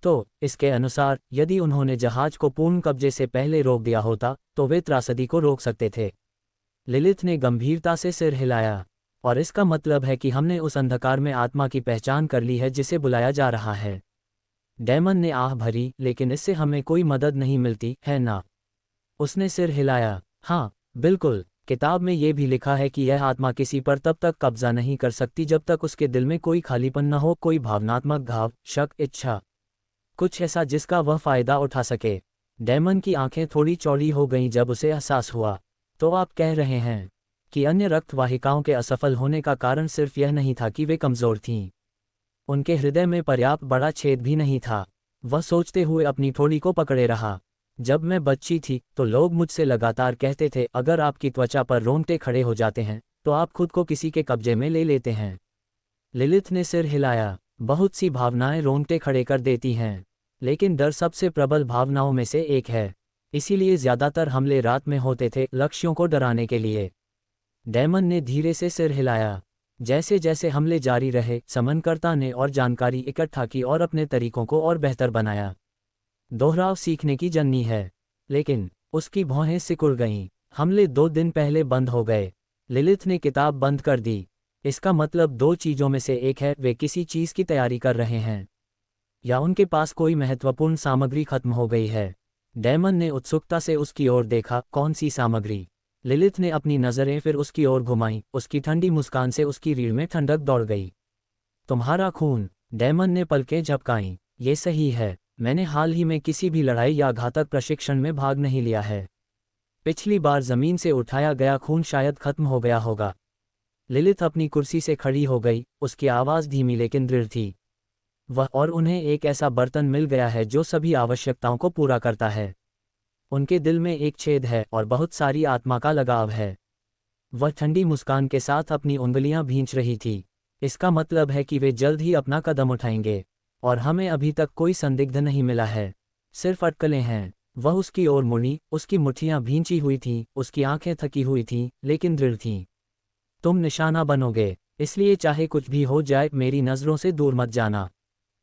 तो इसके अनुसार यदि उन्होंने जहाज को पूर्ण कब्जे से पहले रोक दिया होता तो वे त्रासदी को रोक सकते थे। लिलिथ ने गंभीरता से सिर हिलाया। और इसका मतलब है कि हमने उस अंधकार में आत्मा की पहचान कर ली है जिसे बुलाया जा रहा है। डैमन ने आह भरी, लेकिन इससे हमें कोई मदद नहीं मिलती है ना? उसने सिर हिलाया। हाँ, बिल्कुल। किताब में ये भी लिखा है कि यह आत्मा किसी पर तब तक कब्जा नहीं कर सकती जब तक उसके दिल में कोई खालीपन न हो, कोई भावनात्मक घाव, शक, इच्छा, कुछ ऐसा जिसका वह फायदा उठा सके। डैमन की आंखें थोड़ी चौड़ी हो गईं जब उसे एहसास हुआ। तो आप कह रहे हैं कि अन्य रक्त वाहिकाओं के असफल होने का कारण सिर्फ यह नहीं था कि वे कमज़ोर थीं। उनके हृदय में पर्याप्त बड़ा छेद भी नहीं था। वह सोचते हुए अपनी ठोड़ी को पकड़े रहा। जब मैं बच्ची थी तो लोग मुझसे लगातार कहते थे, अगर आपकी त्वचा पर रोंगटे खड़े हो जाते हैं तो आप खुद को किसी के कब्जे में ले लेते हैं। लिलिथ ने सिर हिलाया। बहुत सी भावनाएं रोंगटे खड़े कर देती हैं, लेकिन डर सबसे प्रबल भावनाओं में से एक है। इसीलिए ज्यादातर हमले रात में होते थे, लक्ष्यों को डराने के लिए। डैमन ने धीरे से सिर हिलाया। जैसे जैसे हमले जारी रहे, समनकर्ता ने और जानकारी इकट्ठा की और अपने तरीकों को और बेहतर बनाया। दोहराव सीखने की जननी है। लेकिन उसकी भौहें सिकुड़ गईं। हमले 2 दिन पहले बंद हो गए। लिलिथ ने किताब बंद कर दी। इसका मतलब 2 चीज़ों में से एक है, वे किसी चीज़ की तैयारी कर रहे हैं या उनके पास कोई महत्वपूर्ण सामग्री खत्म हो गई है। डैमन ने उत्सुकता से उसकी ओर देखा। कौन सी सामग्री? लिलिथ ने अपनी नज़रें फिर उसकी ओर घुमाईं, उसकी ठंडी मुस्कान से उसकी रीढ़ में ठंडक दौड़ गई। तुम्हारा खून, डैमन ने पलकें झपकाईं। ये सही है, मैंने हाल ही में किसी भी लड़ाई या घातक प्रशिक्षण में भाग नहीं लिया है। पिछली बार जमीन से उठाया गया खून शायद खत्म हो गया होगा। लिलिथ अपनी कुर्सी से खड़ी हो गई, उसकी आवाज़ धीमी लेकिन दृढ़ थी। वह और उन्हें एक ऐसा बर्तन मिल गया है जो सभी आवश्यकताओं को पूरा करता है। उनके दिल में एक छेद है और बहुत सारी आत्मा का लगाव है। वह ठंडी मुस्कान के साथ अपनी उंगलियां भींच रही थी। इसका मतलब है कि वे जल्द ही अपना कदम उठाएंगे, और हमें अभी तक कोई संदिग्ध नहीं मिला है, सिर्फ अटकलें हैं। वह उसकी ओर मुड़ी, उसकी मुट्ठियां भींची हुई थीं, उसकी आंखें थकी हुई थीं, लेकिन दृढ़ थीं। तुम निशाना बनोगे, इसलिए चाहे कुछ भी हो जाए मेरी नज़रों से दूर मत जाना।